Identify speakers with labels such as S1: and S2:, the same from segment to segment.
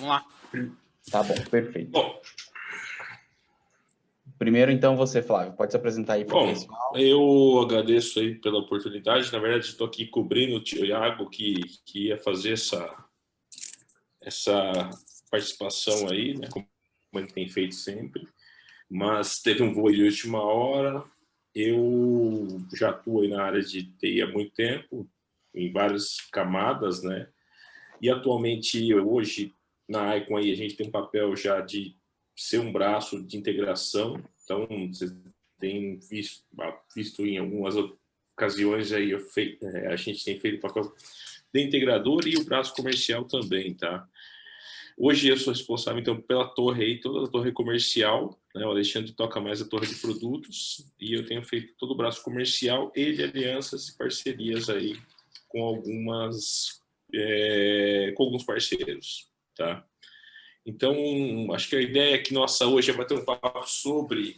S1: Vamos lá.
S2: Tá bom, perfeito.
S3: Bom,
S2: Primeiro, então, você, Flávio, pode se apresentar aí para o
S3: bom,
S2: pessoal.
S3: eu agradeço aí pela oportunidade. Na verdade, estou aqui cobrindo o Thiago que ia fazer essa participação aí, né, como ele tem feito sempre. Mas teve um voo de última hora. Eu já atuo aí na área de TI há muito tempo, em várias camadas, né? E atualmente, hoje, na Icon aí, a gente tem um papel já de ser um braço de integração. Então, vocês têm visto em algumas ocasiões aí, a gente tem feito o papel de integrador e o braço comercial também, tá? Hoje eu sou responsável, então, pela torre aí, toda a torre comercial, né? O Alexandre toca mais a torre de produtos e eu tenho feito todo o braço comercial e de alianças e parcerias aí com com alguns parceiros, tá? Então, acho que a ideia aqui nossa hoje é bater um papo sobre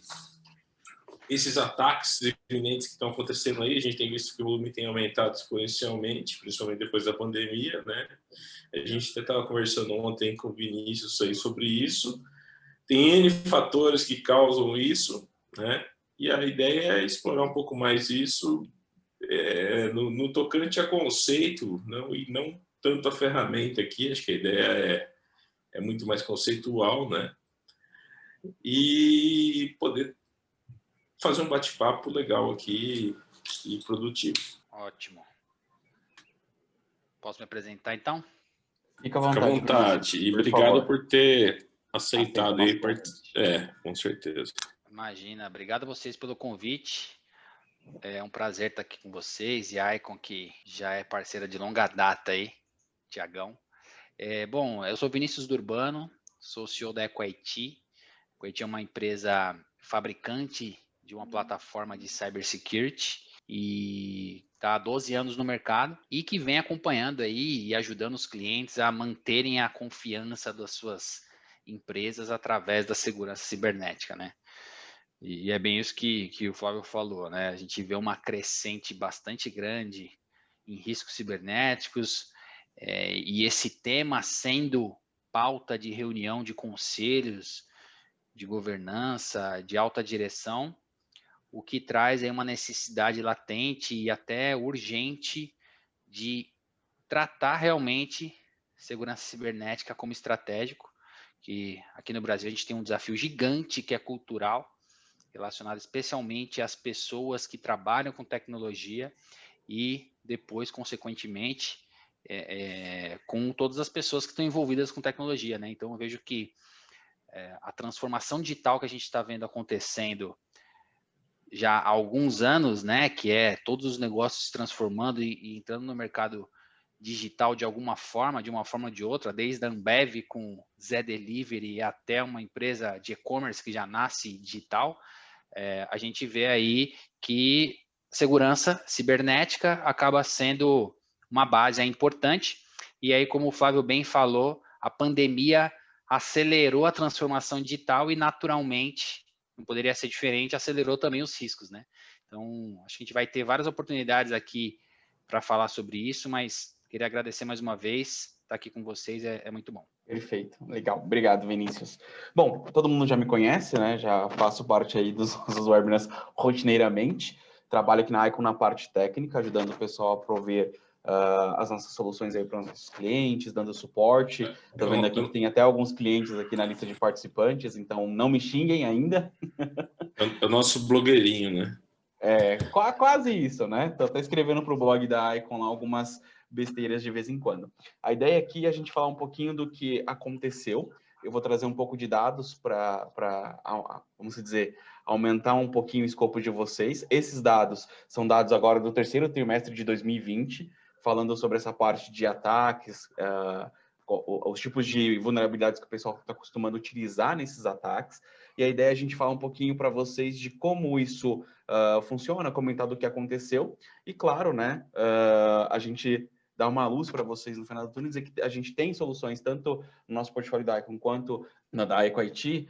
S3: esses ataques iminentes que estão acontecendo aí. A gente tem visto que o volume tem aumentado exponencialmente, principalmente depois da pandemia, né? A gente até estava conversando ontem com o Vinícius aí sobre isso. Tem N fatores que causam isso, né? E a ideia é explorar um pouco mais isso no tocante a conceito, e não tanto a ferramenta aqui. Acho que a ideia é muito mais conceitual, né? E poder fazer um bate-papo legal aqui e produtivo.
S1: Ótimo. Posso me apresentar, então?
S2: Fica à
S3: Fica à
S2: vontade.
S3: vontade. E
S2: por
S3: obrigado
S2: favor.
S3: por ter
S2: Aceita
S3: aceitado
S2: o nosso
S3: aí.
S2: convite.
S3: Com certeza.
S1: Imagina. Obrigado a vocês pelo convite. É um prazer estar aqui com vocês e a Icon, que já é parceira de longa data aí, Tiagão. Bom, eu sou Vinícius Durbano, sou CEO da EcoIT. A EcoIT é uma empresa fabricante de uma plataforma de cybersecurity e está há 12 anos no mercado e que vem acompanhando aí e ajudando os clientes a manterem a confiança das suas empresas através da segurança cibernética, né? E é bem isso que o Flávio falou, né? A gente vê uma crescente bastante grande em riscos cibernéticos, e esse tema sendo pauta de reunião de conselhos de governança, de alta direção, o que traz aí uma necessidade latente e até urgente de tratar realmente segurança cibernética como estratégico, que aqui no Brasil a gente tem um desafio gigante que é cultural, relacionado especialmente às pessoas que trabalham com tecnologia e depois, consequentemente, com todas as pessoas que estão envolvidas com tecnologia, né? Então, eu vejo que a transformação digital que a gente está vendo acontecendo já há alguns anos, né? Que é todos os negócios se transformando e entrando no mercado digital de alguma forma, de uma forma ou de outra, desde a Ambev com Zé Delivery até uma empresa de e-commerce que já nasce digital. A gente vê aí que segurança cibernética acaba sendo uma base importante. E aí, como o Flávio bem falou, a pandemia acelerou a transformação digital e, naturalmente, não poderia ser diferente, acelerou também os riscos, né? Então, acho que a gente vai ter várias oportunidades aqui para falar sobre isso, mas queria agradecer mais uma vez. Estar aqui com vocês é muito bom.
S2: Perfeito, legal. Obrigado, Vinícius. Bom, todo mundo já me conhece, né? Já faço parte aí dos webinars rotineiramente. Trabalho aqui na Icon na parte técnica, ajudando o pessoal a prover as nossas soluções aí para os nossos clientes, dando suporte. Estou vendo aqui que tem até alguns clientes aqui na lista de participantes, então não me xinguem ainda.
S3: É o nosso blogueirinho, né?
S2: Quase isso, né? Tô até escrevendo para o blog da Icon lá algumas besteiras de vez em quando. A ideia aqui é a gente falar um pouquinho do que aconteceu. Eu vou trazer um pouco de dados para, vamos dizer, aumentar um pouquinho o escopo de vocês. Esses dados são dados agora do terceiro trimestre de 2020, falando sobre essa parte de ataques, os tipos de vulnerabilidades que o pessoal está acostumando a utilizar nesses ataques. E a ideia é a gente falar um pouquinho para vocês de como isso funciona, comentar do que aconteceu. E claro, né, a gente dar uma luz para vocês no final do túnel, dizer que a gente tem soluções, tanto no nosso portfólio da Icon quanto na da Icon IT,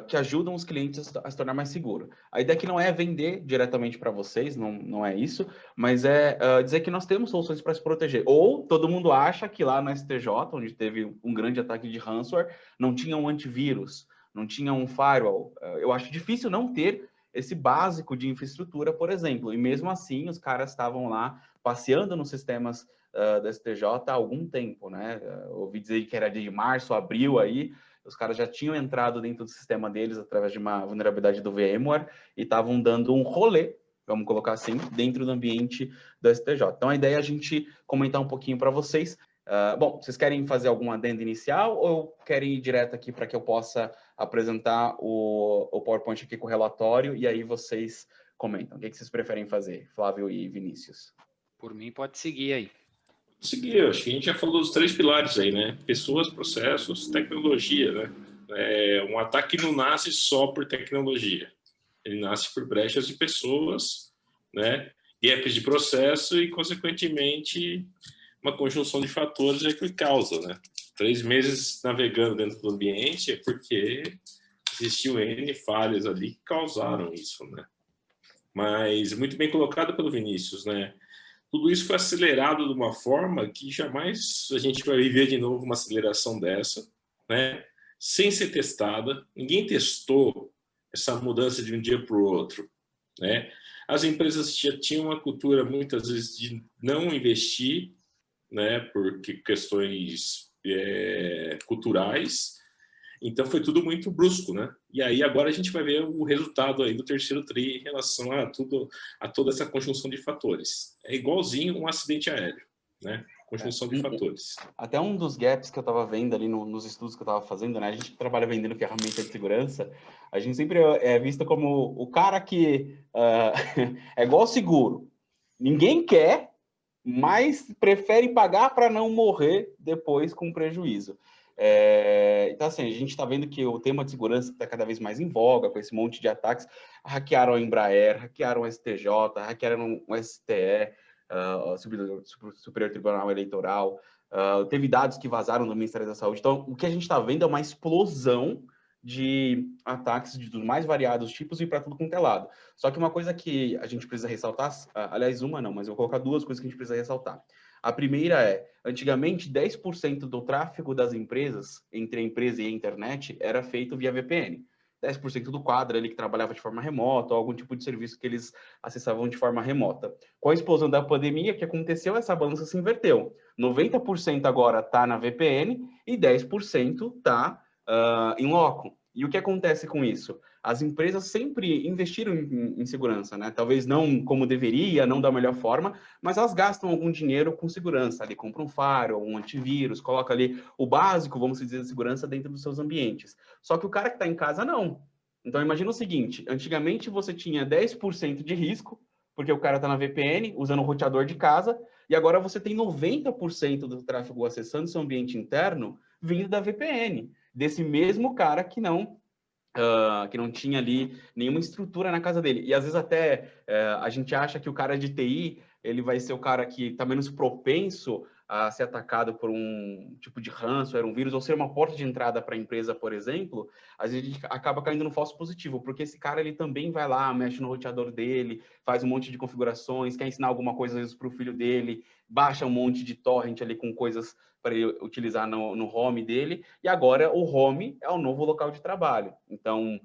S2: que ajudam os clientes a se tornar mais seguro. A ideia aqui não é vender diretamente para vocês, não é isso, mas é dizer que nós temos soluções para se proteger. Ou todo mundo acha que lá na STJ, onde teve um grande ataque de ransomware, não tinha um antivírus, não tinha um firewall. Eu acho difícil não ter esse básico de infraestrutura, por exemplo. E mesmo assim, os caras estavam lá passeando nos sistemas da STJ há algum tempo, né? Ouvi dizer que era de março, abril aí, os caras já tinham entrado dentro do sistema deles através de uma vulnerabilidade do VMware e estavam dando um rolê, vamos colocar assim, dentro do ambiente do STJ. Então, a ideia é a gente comentar um pouquinho para vocês. Bom, vocês querem fazer algum adendo inicial ou querem ir direto aqui para que eu possa apresentar o PowerPoint aqui com o relatório e aí vocês comentam? O que vocês preferem fazer, Flávio e Vinícius?
S1: Por mim, pode seguir aí.
S3: Seguir, acho que a gente já falou dos 3 pilares aí, né? Pessoas, processos, tecnologia, né? Um ataque não nasce só por tecnologia. Ele nasce por brechas de pessoas, né? Gaps de processo e, consequentemente, uma conjunção de fatores é que causa, né? 3 meses navegando dentro do ambiente é porque existiu N falhas ali que causaram isso, né? Mas muito bem colocado pelo Vinícius, né? Tudo isso foi acelerado de uma forma que jamais a gente vai viver de novo uma aceleração dessa, né? Sem ser testada. Ninguém testou essa mudança de um dia para o outro, né? As empresas já tinham uma cultura, muitas vezes, de não investir, né? Por questões culturais. Então, foi tudo muito brusco, né? E aí, agora a gente vai ver o resultado aí do terceiro TRI em relação a toda essa conjunção de fatores. É igualzinho um acidente aéreo, né? Conjunção de fatores.
S2: Até um dos gaps que eu estava vendo ali nos estudos que eu estava fazendo, né? A gente trabalha vendendo ferramenta de segurança, a gente sempre é visto como o cara que é igual seguro. Ninguém quer, mas prefere pagar para não morrer depois com prejuízo. Então, assim, a gente está vendo que o tema de segurança está cada vez mais em voga, com esse monte de ataques. Hackearam a Embraer, hackearam o STJ, hackearam o STE, Superior Tribunal Eleitoral. Teve dados que vazaram do Ministério da Saúde. Então, o que a gente está vendo é uma explosão de ataques dos mais variados tipos e para tudo quanto é lado. Só que uma coisa que a gente precisa ressaltar, aliás, uma não, mas eu vou colocar 2 coisas que a gente precisa ressaltar. A primeira é, antigamente, 10% do tráfego das empresas, entre a empresa e a internet, era feito via VPN. 10% do quadro ali que trabalhava de forma remota, ou algum tipo de serviço que eles acessavam de forma remota. Com a explosão da pandemia, o que aconteceu? Essa balança se inverteu. 90% agora está na VPN e 10% está em loco. E o que acontece com isso? As empresas sempre investiram em segurança, né? Talvez não como deveria, não da melhor forma, mas elas gastam algum dinheiro com segurança. Ali compram um firewall, um antivírus, coloca ali o básico, vamos dizer, de segurança dentro dos seus ambientes. Só que o cara que está em casa, não. Então, imagina o seguinte, antigamente você tinha 10% de risco, porque o cara está na VPN, usando o roteador de casa, e agora você tem 90% do tráfego acessando seu ambiente interno vindo da VPN, desse mesmo cara que não tinha ali nenhuma estrutura na casa dele. E às vezes até a gente acha que o cara de TI ele vai ser o cara que está menos propenso a ser atacado por um tipo de ransomware, um vírus, ou ser uma porta de entrada para a empresa, por exemplo. Às vezes a gente acaba caindo no falso positivo, porque esse cara ele também vai lá, mexe no roteador dele, faz um monte de configurações, quer ensinar alguma coisa às vezes para o filho dele, baixa um monte de torrent ali com coisas para ele utilizar no home dele, e agora o home é o novo local de trabalho. Então,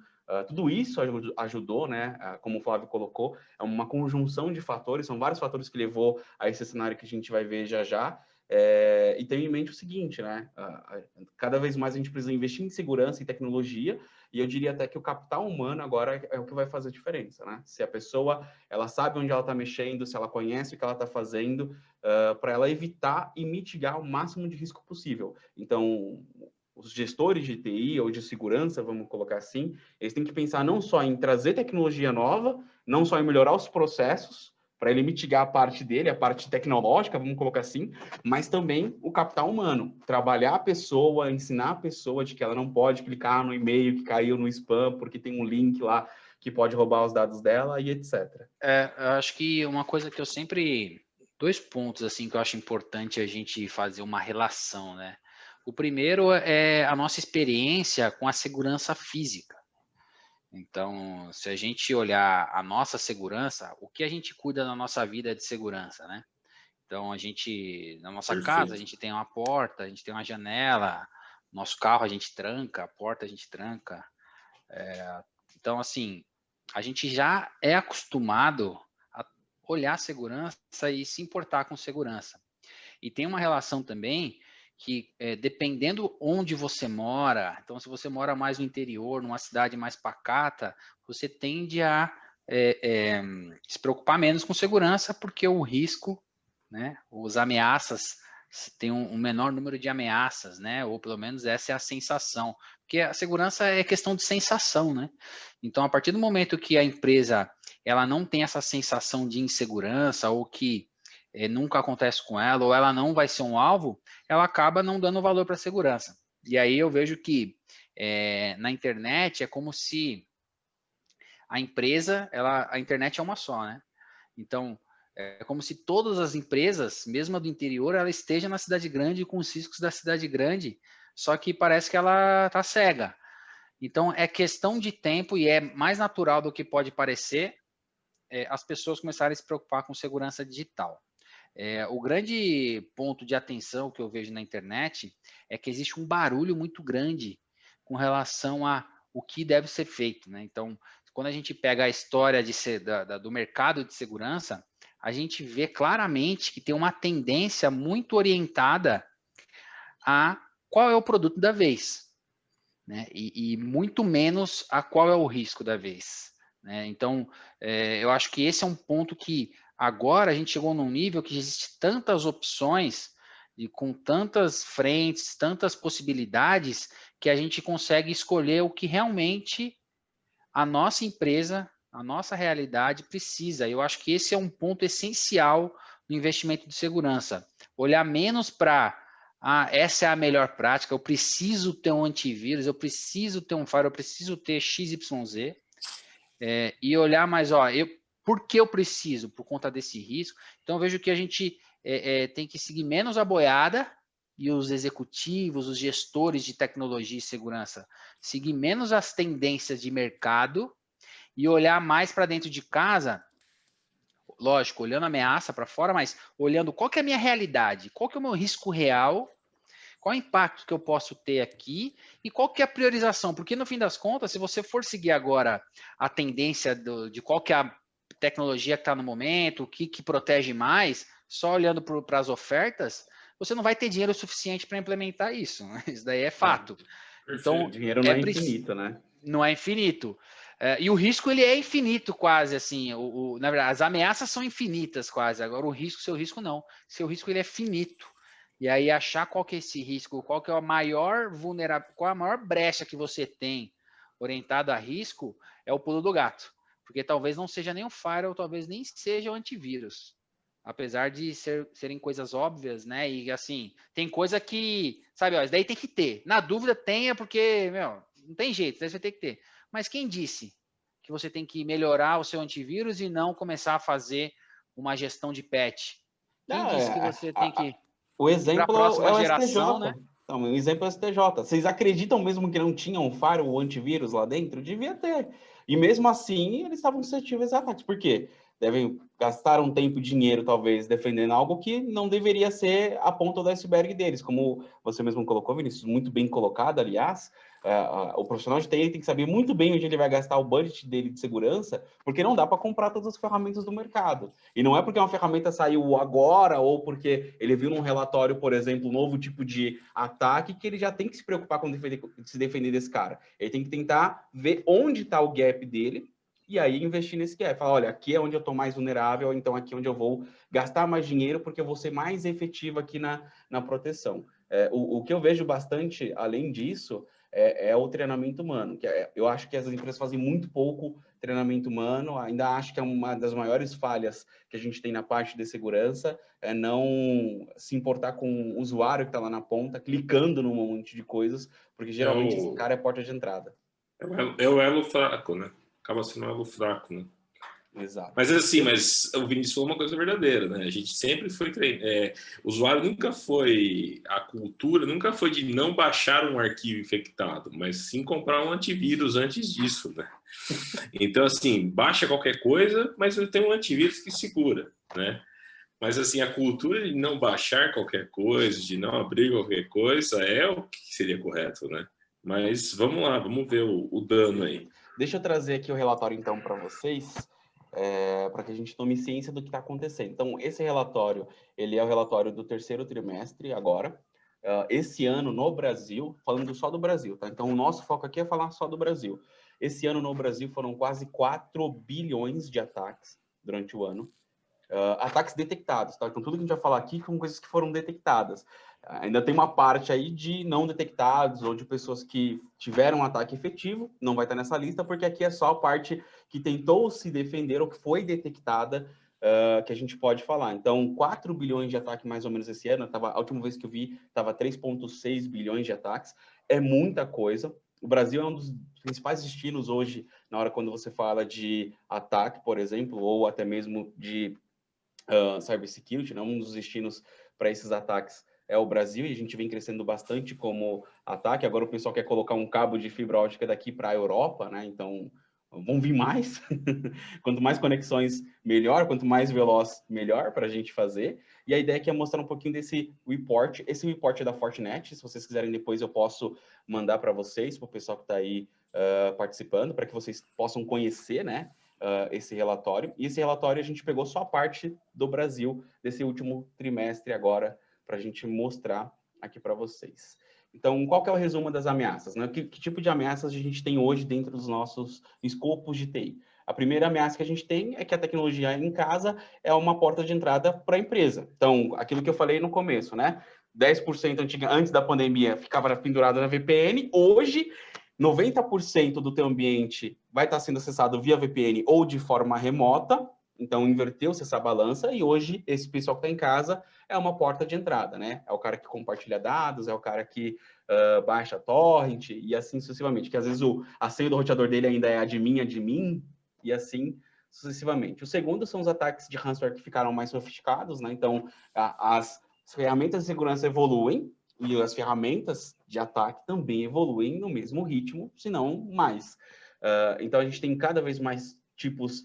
S2: tudo isso ajudou, né? Como o Flávio colocou, é uma conjunção de fatores, são vários fatores que levou a esse cenário que a gente vai ver já já. E tenha em mente o seguinte, né? Cada vez mais a gente precisa investir em segurança e tecnologia, e eu diria até que o capital humano agora é o que vai fazer a diferença, né? Se a pessoa ela sabe onde ela está mexendo, se ela conhece o que ela está fazendo, para ela evitar e mitigar o máximo de risco possível. Então, os gestores de TI ou de segurança, vamos colocar assim, eles têm que pensar não só em trazer tecnologia nova, não só em melhorar os processos, para ele mitigar a parte dele, a parte tecnológica, vamos colocar assim, mas também o capital humano. Trabalhar a pessoa, ensinar a pessoa de que ela não pode clicar no e-mail que caiu no spam, porque tem um link lá que pode roubar os dados dela e etc.
S1: Eu acho que uma coisa que eu sempre dois pontos assim que eu acho importante a gente fazer uma relação, né? O primeiro é a nossa experiência com a segurança física. Então, se a gente olhar a nossa segurança, o que a gente cuida na nossa vida é de segurança, né? Então, na nossa casa, a
S3: Perfeito.
S1: gente tem uma porta, a gente tem uma janela, nosso carro a gente tranca, a porta a gente tranca. Então, assim, a gente já é acostumado a olhar segurança e se importar com segurança. E tem uma relação também que, dependendo onde você mora, então, se você mora mais no interior, numa cidade mais pacata, você tende a se preocupar menos com segurança, porque o risco, né, as ameaças, tem um menor número de ameaças, né, ou pelo menos essa é a sensação, porque a segurança é questão de sensação, né, então a partir do momento que a empresa ela não tem essa sensação de insegurança, ou que nunca acontece com ela, ou ela não vai ser um alvo, ela acaba não dando valor para a segurança. E aí eu vejo que na internet é como se a empresa, a internet é uma só, né? Então, é como se todas as empresas, mesmo a do interior, ela esteja na cidade grande com os riscos da cidade grande, só que parece que ela está cega. Então, é questão de tempo e é mais natural do que pode parecer as pessoas começarem a se preocupar com segurança digital. O grande ponto de atenção que eu vejo na internet é que existe um barulho muito grande com relação a o que deve ser feito, né? Então, quando a gente pega a história do mercado de segurança, a gente vê claramente que tem uma tendência muito orientada a qual é o produto da vez, né? E muito menos a qual é o risco da vez, né? Então, eu acho que esse é um ponto que agora a gente chegou num nível que existe tantas opções e com tantas frentes, tantas possibilidades, que a gente consegue escolher o que realmente a nossa empresa, a nossa realidade precisa. Eu acho que esse é um ponto essencial no investimento de segurança. Olhar menos para essa é a melhor prática, eu preciso ter um antivírus, eu preciso ter um firewall, eu preciso ter XYZ, e olhar mais, por que eu preciso? Por conta desse risco. Então, eu vejo que a gente tem que seguir menos a boiada, e os executivos, os gestores de tecnologia e segurança, seguir menos as tendências de mercado e olhar mais para dentro de casa, lógico, olhando a ameaça para fora, mas olhando qual que é a minha realidade, qual que é o meu risco real, qual é o impacto que eu posso ter aqui e qual que é a priorização, porque no fim das contas, se você for seguir agora a tendência de qual que é a tecnologia que está no momento, o que protege mais, só olhando para as ofertas, você não vai ter dinheiro suficiente para implementar isso. Isso daí é fato. Então,
S2: O dinheiro não é infinito, né?
S1: não é infinito. E o risco ele é infinito quase, assim. Na verdade, as ameaças são infinitas quase. Agora, seu risco não. Seu risco ele é finito. E aí achar qual que é esse risco, qual que é a maior qual a maior brecha que você tem orientado a risco, é o pulo do gato. Porque talvez não seja nem o firewall, talvez nem seja o antivírus. Apesar de serem coisas óbvias, né? E assim, tem coisa que, sabe, isso daí tem que ter. Na dúvida, tenha, porque, meu, não tem jeito, daí você tem que ter. Mas quem disse que você tem que melhorar o seu antivírus e não começar a fazer uma gestão de patch? Quem
S2: Não,
S1: disse que você tem que
S2: o
S1: ir para a
S2: exemplo é
S1: próxima
S2: o
S1: geração, né?
S2: STJ. Então, o exemplo é o STJ. Vocês acreditam mesmo que não tinha um firewall ou antivírus lá dentro? Devia ter. E mesmo assim, eles estavam suscetíveis a ataques. Por quê? Devem gastar um tempo e dinheiro, talvez, defendendo algo que não deveria ser a ponta do iceberg deles. Como você mesmo colocou, Vinícius, muito bem colocado, aliás. O profissional de TI tem que saber muito bem onde ele vai gastar o budget dele de segurança, porque não dá para comprar todas as ferramentas do mercado. E não é porque uma ferramenta saiu agora ou porque ele viu num relatório, por exemplo, um novo tipo de ataque que ele já tem que se preocupar com se defender desse cara. Ele tem que tentar ver onde está o gap dele e aí investir nesse gap. Falar, olha, aqui é onde eu estou mais vulnerável, então aqui é onde eu vou gastar mais dinheiro porque eu vou ser mais efetivo aqui na proteção. O que eu vejo bastante, além disso, é o treinamento humano. Eu acho que as empresas fazem muito pouco treinamento humano, ainda acho que é uma das maiores falhas que a gente tem na parte de segurança, é não se importar com o usuário que está lá na ponta, clicando num monte de coisas, porque geralmente esse cara é porta de entrada.
S3: É o elo fraco, né? Acaba sendo um elo fraco, né?
S2: Exato.
S3: Mas assim, o Vinícius falou uma coisa verdadeira, né? A gente sempre foi o usuário nunca foi, a cultura nunca foi de não baixar um arquivo infectado, mas sim comprar um antivírus antes disso, né? Então, assim, baixa qualquer coisa, mas ele tem um antivírus que segura, né? Mas, assim, a cultura de não baixar qualquer coisa, de não abrir qualquer coisa, é o que seria correto, né? Mas vamos lá, vamos ver o dano aí.
S2: Deixa eu trazer aqui o relatório, então, para vocês, para que a gente tome ciência do que está acontecendo. Então, esse relatório, ele é o relatório do terceiro trimestre agora. Esse ano, no Brasil, falando só do Brasil, tá? Então, o nosso foco aqui é falar só do Brasil. Esse ano, no Brasil, foram quase 4 bilhões de ataques durante o ano. Ataques detectados, tá? Então, tudo que a gente vai falar aqui são coisas que foram detectadas. Ainda tem uma parte aí de não detectados ou de pessoas que tiveram um ataque efetivo, não vai estar nessa lista, porque aqui é só a parte que tentou se defender ou que foi detectada que a gente pode falar. Então, 4 bilhões de ataques mais ou menos esse ano, a última vez que eu vi, estava 3,6 bilhões de ataques, é muita coisa. O Brasil é um dos principais destinos hoje, na hora quando você fala de ataque, por exemplo, ou até mesmo de cybersecurity, né? Um dos destinos para esses ataques é o Brasil, e a gente vem crescendo bastante como ataque. Agora o pessoal quer colocar um cabo de fibra ótica daqui para a Europa, né? Então, vão vir mais. Quanto mais conexões, melhor. Quanto mais veloz, melhor para a gente fazer. E a ideia aqui é mostrar um pouquinho desse report. Esse report é da Fortinet. Se vocês quiserem, depois eu posso mandar para vocês, para o pessoal que está aí participando, para que vocês possam conhecer, né? Esse relatório. E esse relatório a gente pegou só a parte do Brasil desse último trimestre agora, para a gente mostrar aqui para vocês. Então, qual que é o resumo das ameaças, né? Que tipo de ameaças a gente tem hoje dentro dos nossos escopos de TI? A primeira ameaça que a gente tem é que a tecnologia em casa é uma porta de entrada para a empresa. Então, aquilo que eu falei no começo, né? 10% antes da pandemia ficava pendurado na VPN, hoje 90% do teu ambiente vai estar sendo acessado via VPN ou de forma remota, então inverteu-se essa balança e hoje esse pessoal que está em casa é uma porta de entrada, né? É o cara que compartilha dados, é o cara que baixa torrent e assim sucessivamente, que às vezes a senha do roteador dele ainda é admin, e assim sucessivamente. O segundo são os ataques de ransomware que ficaram mais sofisticados, né? Então, as ferramentas de segurança evoluem, e as ferramentas de ataque também evoluem no mesmo ritmo, se não mais. Então, a gente tem cada vez mais tipos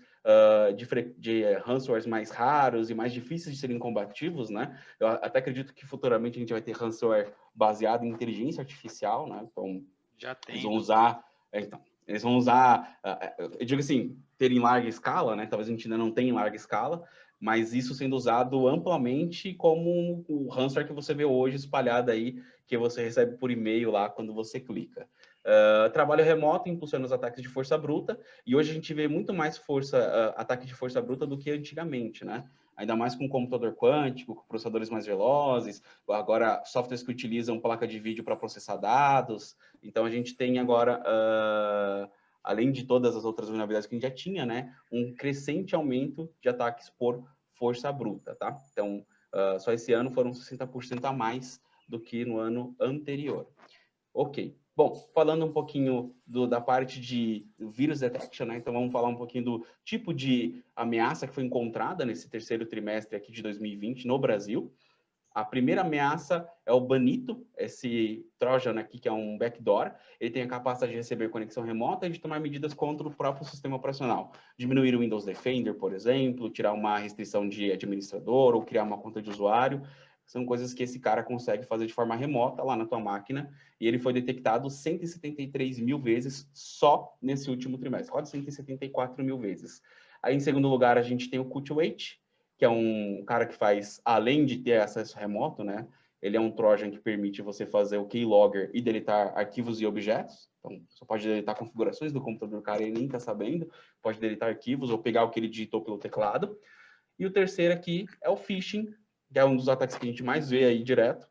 S2: de ransomwares mais raros e mais difíceis de serem combativos, né? Eu até acredito que futuramente a gente vai ter ransomware baseado em inteligência artificial, né? Então,
S1: já tem.
S2: Eles vão usar, eu digo assim, ter em larga escala, né? Talvez a gente ainda não tenha em larga escala, mas isso sendo usado amplamente como o ransomware que você vê hoje espalhado aí, que você recebe por e-mail lá quando você clica. Trabalho remoto impulsiona os ataques de força bruta, e hoje a gente vê muito mais ataque de força bruta do que antigamente, né? Ainda mais com computador quântico, com processadores mais velozes, agora softwares que utilizam placa de vídeo para processar dados. Então a gente tem agora, além de todas as outras vulnerabilidades que a gente já tinha, né, um crescente aumento de ataques por força bruta, tá? Então, só esse ano foram 60% a mais do que no ano anterior. Ok. Bom, falando um pouquinho da parte de vírus detection, né? Então vamos falar um pouquinho do tipo de ameaça que foi encontrada nesse terceiro trimestre aqui de 2020 no Brasil. A primeira ameaça é o Banito, esse Trojan aqui, que é um backdoor. Ele tem a capacidade de receber conexão remota e de tomar medidas contra o próprio sistema operacional. Diminuir o Windows Defender, por exemplo, tirar uma restrição de administrador ou criar uma conta de usuário. São coisas que esse cara consegue fazer de forma remota lá na tua máquina. E ele foi detectado 173 mil vezes só nesse último trimestre, quase 174 mil vezes. Aí, em segundo lugar, a gente tem o Cultivate, que é um cara que faz, além de ter acesso remoto, né? Ele é um Trojan que permite você fazer o keylogger e deletar arquivos e objetos. Então, você pode deletar configurações do computador do cara e ele nem está sabendo. Pode deletar arquivos ou pegar o que ele digitou pelo teclado. E o terceiro aqui é o phishing, que é um dos ataques que a gente mais vê aí direto,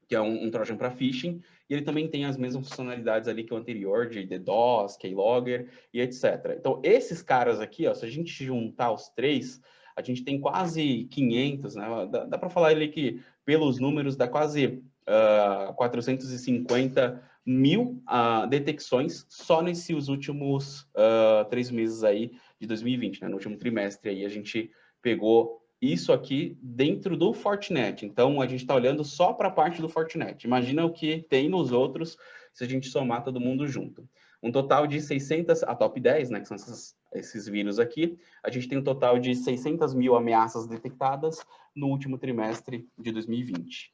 S2: que é um Trojan para phishing. E ele também tem as mesmas funcionalidades ali que o anterior, de DDoS, keylogger e etc. Então, esses caras aqui, ó, se a gente juntar os três, a gente tem quase 500, né? Dá para falar ali que, pelos números, dá quase 450 mil detecções só nesses últimos 3 meses aí de 2020, né? No último trimestre aí a gente pegou isso aqui dentro do Fortinet. Então, a gente está olhando só para a parte do Fortinet. Imagina o que tem nos outros se a gente somar todo mundo junto. Um total de 600, a top 10, né, que são esses vírus aqui, a gente tem um total de 600 mil ameaças detectadas no último trimestre de 2020.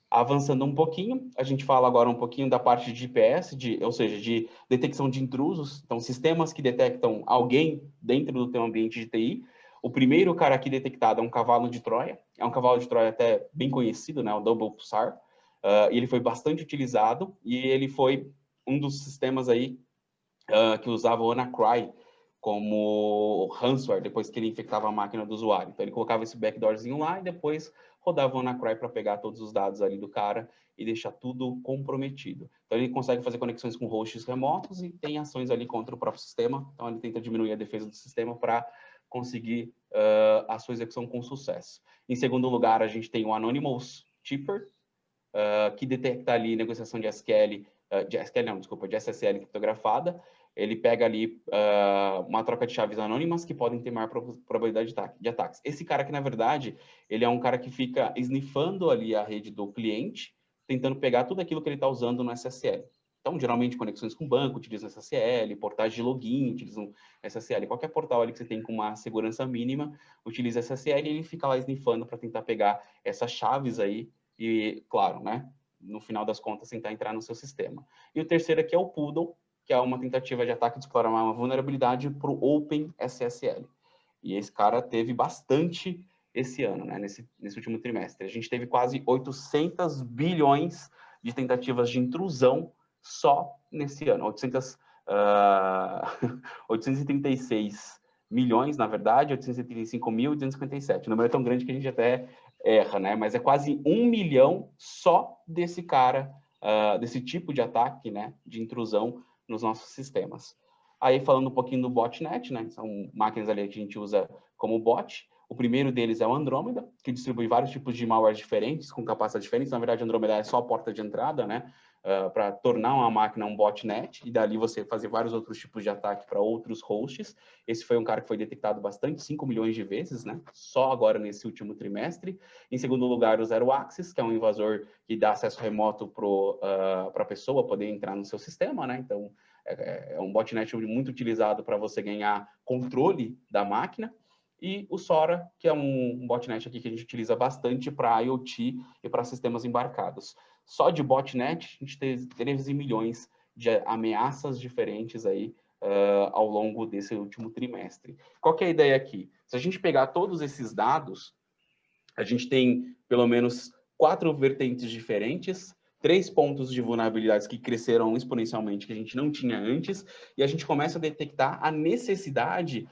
S2: Avançando um pouquinho, a gente fala agora um pouquinho da parte de IPS, ou seja, de detecção de intrusos, então sistemas que detectam alguém dentro do teu ambiente de TI. O primeiro cara aqui detectado é um cavalo de Troia, é um cavalo de Troia até bem conhecido, né, o Double Pulsar, e ele foi bastante utilizado, e ele foi um dos sistemas aí que usava o WannaCry como ransomware, depois que ele infectava a máquina do usuário. Então, ele colocava esse backdoorzinho lá e depois rodava o WannaCry para pegar todos os dados ali do cara e deixar tudo comprometido. Então, ele consegue fazer conexões com hosts remotos e tem ações ali contra o próprio sistema. Então, ele tenta diminuir a defesa do sistema para conseguir a sua execução com sucesso. Em segundo lugar, a gente tem o Anonymous Chipper, que detecta ali negociação de SQL, de SSL criptografada. Ele pega ali uma troca de chaves anônimas que podem ter maior probabilidade de ataques. Esse cara aqui, na verdade, ele é um cara que fica sniffando ali a rede do cliente, tentando pegar tudo aquilo que ele está usando no SSL. Então, geralmente, conexões com banco utilizam SSL, portais de login utilizam SSL. Qualquer portal ali que você tem com uma segurança mínima utiliza SSL e ele fica lá sniffando para tentar pegar essas chaves aí e, claro, né, no final das contas, tentar entrar no seu sistema. E o terceiro aqui é o Poodle, que é uma tentativa de ataque de explorar uma vulnerabilidade para o OpenSSL. E esse cara teve bastante esse ano, né, nesse último trimestre. A gente teve quase 800 bilhões de tentativas de intrusão só nesse ano. 836 milhões, na verdade, 835.257. O número é tão grande que a gente até erra, né? Mas é quase 1 milhão só desse cara, desse tipo de ataque, né? De intrusão nos nossos sistemas. Aí, falando um pouquinho do botnet, né? São máquinas ali que a gente usa como bot. O primeiro deles é o Andromeda, que distribui vários tipos de malware diferentes, com capacidades diferentes. Na verdade, o Andromeda é só a porta de entrada, né? Para tornar uma máquina um botnet, e dali você fazer vários outros tipos de ataque para outros hosts. Esse foi um cara que foi detectado bastante, 5 milhões de vezes, né? Só agora nesse último trimestre. Em segundo lugar, o Zero Access, que é um invasor que dá acesso remoto para a pessoa poder entrar no seu sistema, né? Então, é um botnet muito utilizado para você ganhar controle da máquina. E o Sora, que é um botnet aqui que a gente utiliza bastante para IoT e para sistemas embarcados. Só de botnet, a gente tem 13 milhões de ameaças diferentes aí ao longo desse último trimestre. Qual que é a ideia aqui? Se a gente pegar todos esses dados, a gente tem pelo menos 4 vertentes diferentes, 3 pontos de vulnerabilidades que cresceram exponencialmente, que a gente não tinha antes, e a gente começa a detectar a necessidade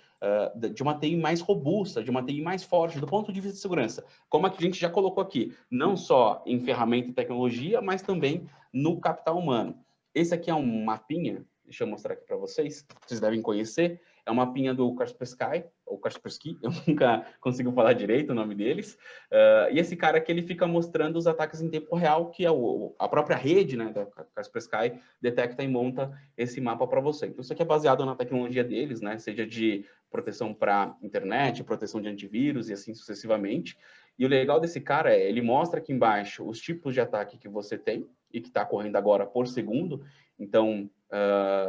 S2: de uma TI mais robusta, de uma TI mais forte, do ponto de vista de segurança. Como a gente já colocou aqui, não só em ferramenta e tecnologia, mas também no capital humano. Esse aqui é um mapinha, deixa eu mostrar aqui para vocês devem conhecer, é uma mapinha do Kaspersky, ou Kaspersky, eu nunca consigo falar direito o nome deles, e esse cara aqui, ele fica mostrando os ataques em tempo real, que é a própria rede, né, da Kaspersky, detecta e monta esse mapa para você. Então, isso aqui é baseado na tecnologia deles, né, seja de proteção para internet, proteção de antivírus e assim sucessivamente. E o legal desse cara é, ele mostra aqui embaixo os tipos de ataque que você tem e que está correndo agora por segundo. Então,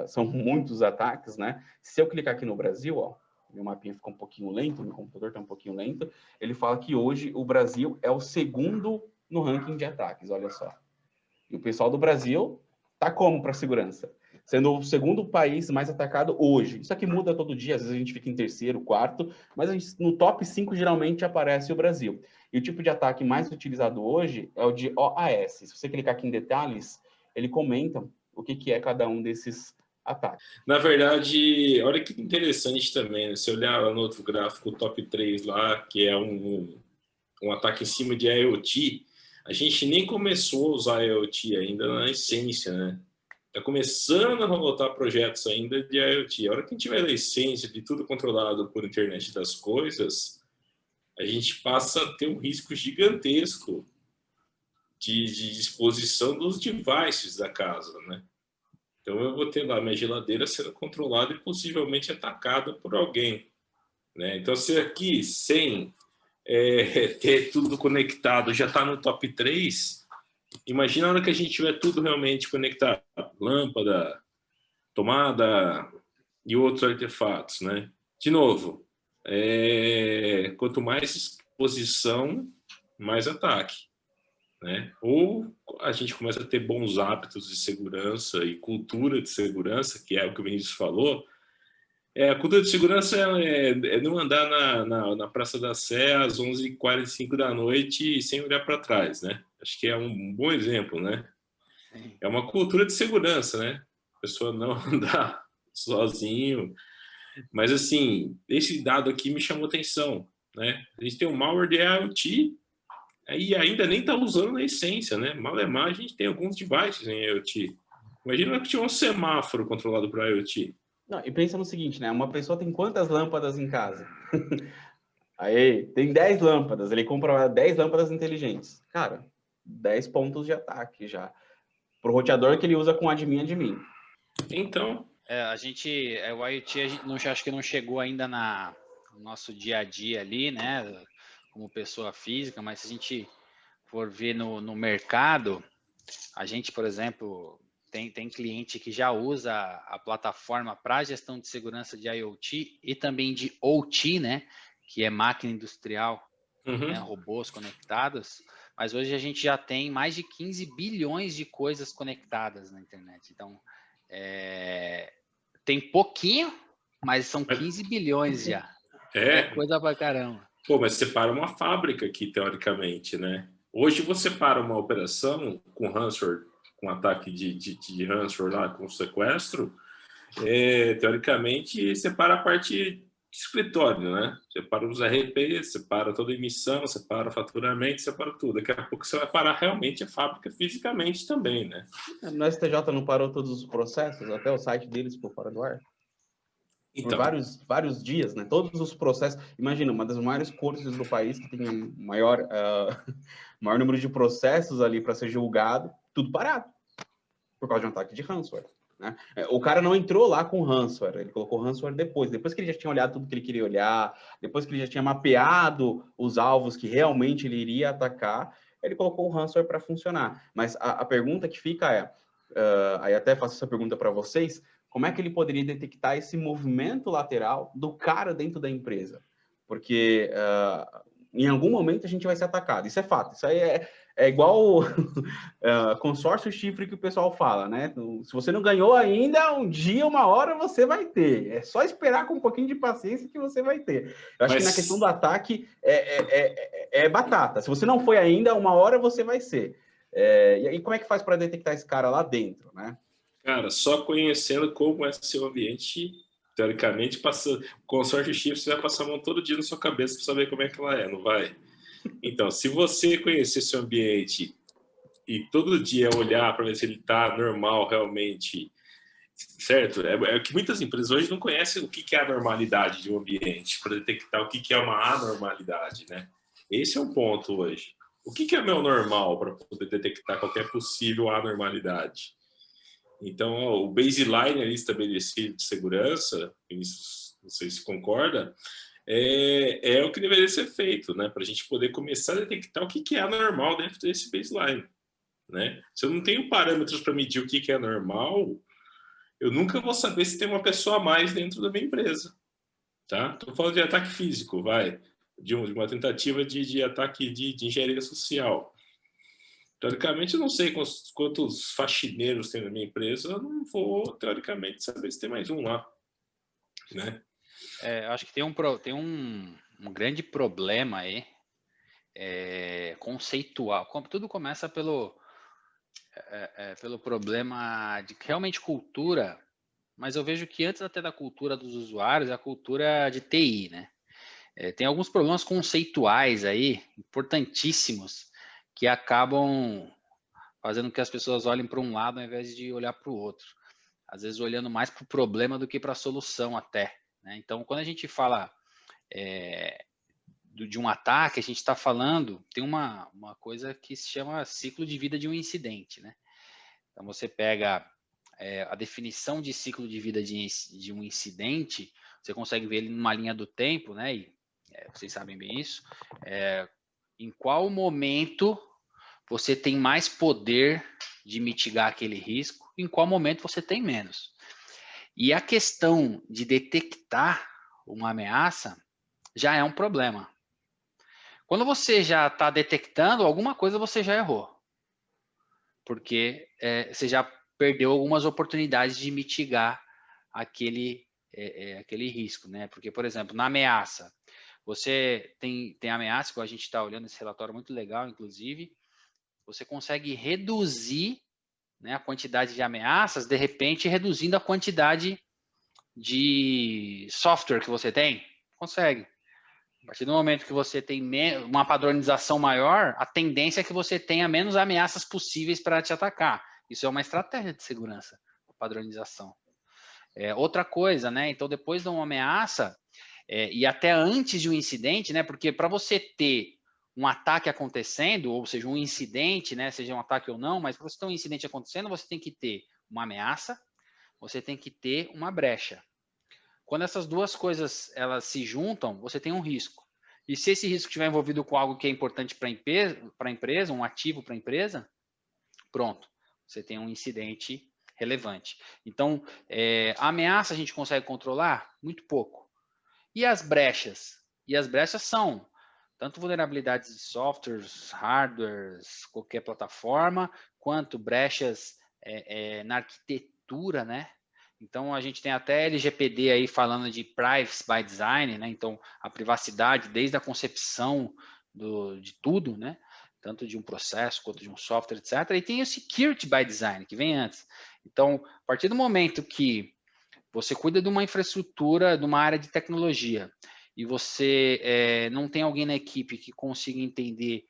S2: são muitos ataques, né? Se eu clicar aqui no Brasil, ó, meu mapinha ficou um pouquinho lento, meu computador está um pouquinho lento, ele fala que hoje o Brasil é o segundo no ranking de ataques, olha só. E o pessoal do Brasil tá como para segurança? Sendo o segundo país mais atacado hoje. Isso aqui muda todo dia, às vezes a gente fica em terceiro, quarto, mas no top 5 geralmente aparece o Brasil. E o tipo de ataque mais utilizado hoje é o de OAS. Se você clicar aqui em detalhes, ele comenta o que é cada um desses ataques.
S3: Na verdade, olha que interessante também, né? Se olhar lá no outro gráfico, o top 3 lá, que é um ataque em cima de IoT, a gente nem começou a usar IoT ainda na essência, né? Está começando a botar projetos ainda de IoT. A hora que a gente tiver a essência de tudo controlado por internet das coisas, a gente passa a ter um risco gigantesco de exposição dos devices da casa, né? Então, eu vou ter lá minha geladeira sendo controlada e possivelmente atacada por alguém, né? Então, se aqui, sem ter tudo conectado, já está no top 3, imagina a hora que a gente tiver tudo realmente conectado. Lâmpada, tomada e outros artefatos, né? De novo, quanto mais exposição, mais ataque, né? Ou a gente começa a ter bons hábitos de segurança e cultura de segurança, que é o que o Vinícius falou. A cultura de segurança é não andar na Praça da Sé às 11h45 da noite sem olhar para trás, né? Acho que é um bom exemplo, né? É uma cultura de segurança, né? A pessoa não andar sozinho. Mas, assim, esse dado aqui me chamou atenção, né? A gente tem um malware de IoT e ainda nem está usando na essência, né? Malemar, a gente tem alguns devices em IoT. Imagina que tinha um semáforo controlado por IoT.
S2: Não, e pensa no seguinte, né? Uma pessoa tem quantas lâmpadas em casa? Aí, tem 10 lâmpadas, ele compra 10 lâmpadas inteligentes. Cara, 10 pontos de ataque já. Pro roteador que ele usa com admin.
S3: Então,
S1: o IoT, a gente não, acho que não chegou ainda no nosso dia a dia ali, né? Como pessoa física, mas se a gente for ver no mercado, a gente, por exemplo, tem cliente que já usa a plataforma para gestão de segurança de IoT e também de OT, né? Que é máquina industrial, né, robôs conectados. Mas hoje a gente já tem mais de 15 bilhões de coisas conectadas na internet. Então, tem pouquinho, mas são 15 bilhões já. É coisa pra caramba.
S3: Pô, mas você para uma fábrica aqui, teoricamente, né? Hoje você para uma operação com ransomware, com ataque de ransomware lá, com sequestro, teoricamente você para a parte de escritório, né? Você para os RP, você para toda a emissão, você para o faturamento, você para tudo. Daqui a pouco você vai parar realmente a fábrica fisicamente também, né?
S2: No STJ não parou todos os processos, até o site deles ficou fora do ar. Por
S3: Então,
S2: vários dias, né? Todos os processos. Imagina, uma das maiores cortes do país, que tem o maior número de processos ali para ser julgado, tudo parado, por causa de um ataque de ransomware. Né? O cara não entrou lá com ransomware, ele colocou ransomware depois que ele já tinha olhado tudo que ele queria olhar, depois que ele já tinha mapeado os alvos que realmente ele iria atacar, ele colocou o ransomware para funcionar. Mas a pergunta que fica aí até faço essa pergunta para vocês, como é que ele poderia detectar esse movimento lateral do cara dentro da empresa? Porque em algum momento a gente vai ser atacado, isso é fato, isso aí é igual consórcio chifre que o pessoal fala, né? Se você não ganhou ainda, um dia, uma hora você vai ter. É só esperar com um pouquinho de paciência que você vai ter. Eu acho que na questão do ataque é batata. Se você não foi ainda, uma hora você vai ser. E aí, como é que faz para detectar esse cara lá dentro, né?
S3: Cara, só conhecendo como é seu ambiente, teoricamente, o consórcio chifre, você vai passar a mão todo dia na sua cabeça para saber como é que ela é, não vai? Então, se você conhecer seu ambiente e todo dia olhar para ver se ele está normal realmente, certo? É que muitas empresas hoje não conhecem o que é a normalidade de um ambiente, para detectar o que é uma anormalidade, né? Esse é um ponto hoje. O que é meu normal para poder detectar qualquer possível anormalidade? Então, o baseline ali estabelecido de segurança, não sei se concorda, é o que deveria ser feito, né? Para a gente poder começar a detectar o que é anormal dentro desse baseline, né? Se eu não tenho parâmetros para medir o que é normal, eu nunca vou saber se tem uma pessoa a mais dentro da minha empresa, tá? Estou falando de ataque físico, de uma tentativa de ataque de engenharia social. Teoricamente, eu não sei quantos faxineiros tem na minha empresa, eu não vou, teoricamente, saber se tem mais um lá, né?
S1: Acho que tem um grande problema aí, conceitual. Tudo começa pelo problema de realmente cultura, mas eu vejo que antes até da cultura dos usuários, a cultura de TI, né? Tem alguns problemas conceituais aí, importantíssimos, que acabam fazendo que as pessoas olhem para um lado ao invés de olhar para o outro. Às vezes olhando mais para o problema do que para a solução até, né? Então, quando a gente fala de um ataque, a gente está falando, tem uma coisa que se chama ciclo de vida de um incidente, né? Então, você pega a definição de ciclo de vida de um incidente, você consegue ver ele numa linha do tempo, né? E vocês sabem bem isso. Em qual momento você tem mais poder de mitigar aquele risco, em qual momento você tem menos. E a questão de detectar uma ameaça já é um problema. Quando você já está detectando, alguma coisa você já errou. Porque você já perdeu algumas oportunidades de mitigar aquele risco, né? Porque, por exemplo, na ameaça, você tem ameaça, que a gente está olhando esse relatório muito legal, inclusive, você consegue reduzir, né, a quantidade de ameaças, de repente reduzindo a quantidade de software que você tem. Consegue. A partir do momento que você tem uma padronização maior, a tendência é que você tenha menos ameaças possíveis para te atacar. Isso é uma estratégia de segurança, padronização. Outra coisa, né? Então, depois de uma ameaça, e até antes de um incidente, né? Porque para você ter um ataque acontecendo, ou seja, um incidente, né? Seja um ataque ou não, mas para você ter um incidente acontecendo, você tem que ter uma ameaça, você tem que ter uma brecha. Quando essas duas coisas elas se juntam, você tem um risco. E se esse risco estiver envolvido com algo que é importante para a empresa, um ativo para a empresa, pronto, você tem um incidente relevante. Então, a ameaça a gente consegue controlar? Muito pouco. E as brechas? E as brechas são tanto vulnerabilidades de softwares, hardwares, qualquer plataforma, quanto brechas na arquitetura, né? Então, a gente tem até LGPD aí falando de Privacy by Design, né? Então, a privacidade desde a concepção de tudo, né? Tanto de um processo quanto de um software, etc. E tem o Security by Design, que vem antes. Então, a partir do momento que você cuida de uma infraestrutura, de uma área de tecnologia, e você não tem alguém na equipe que consiga entender,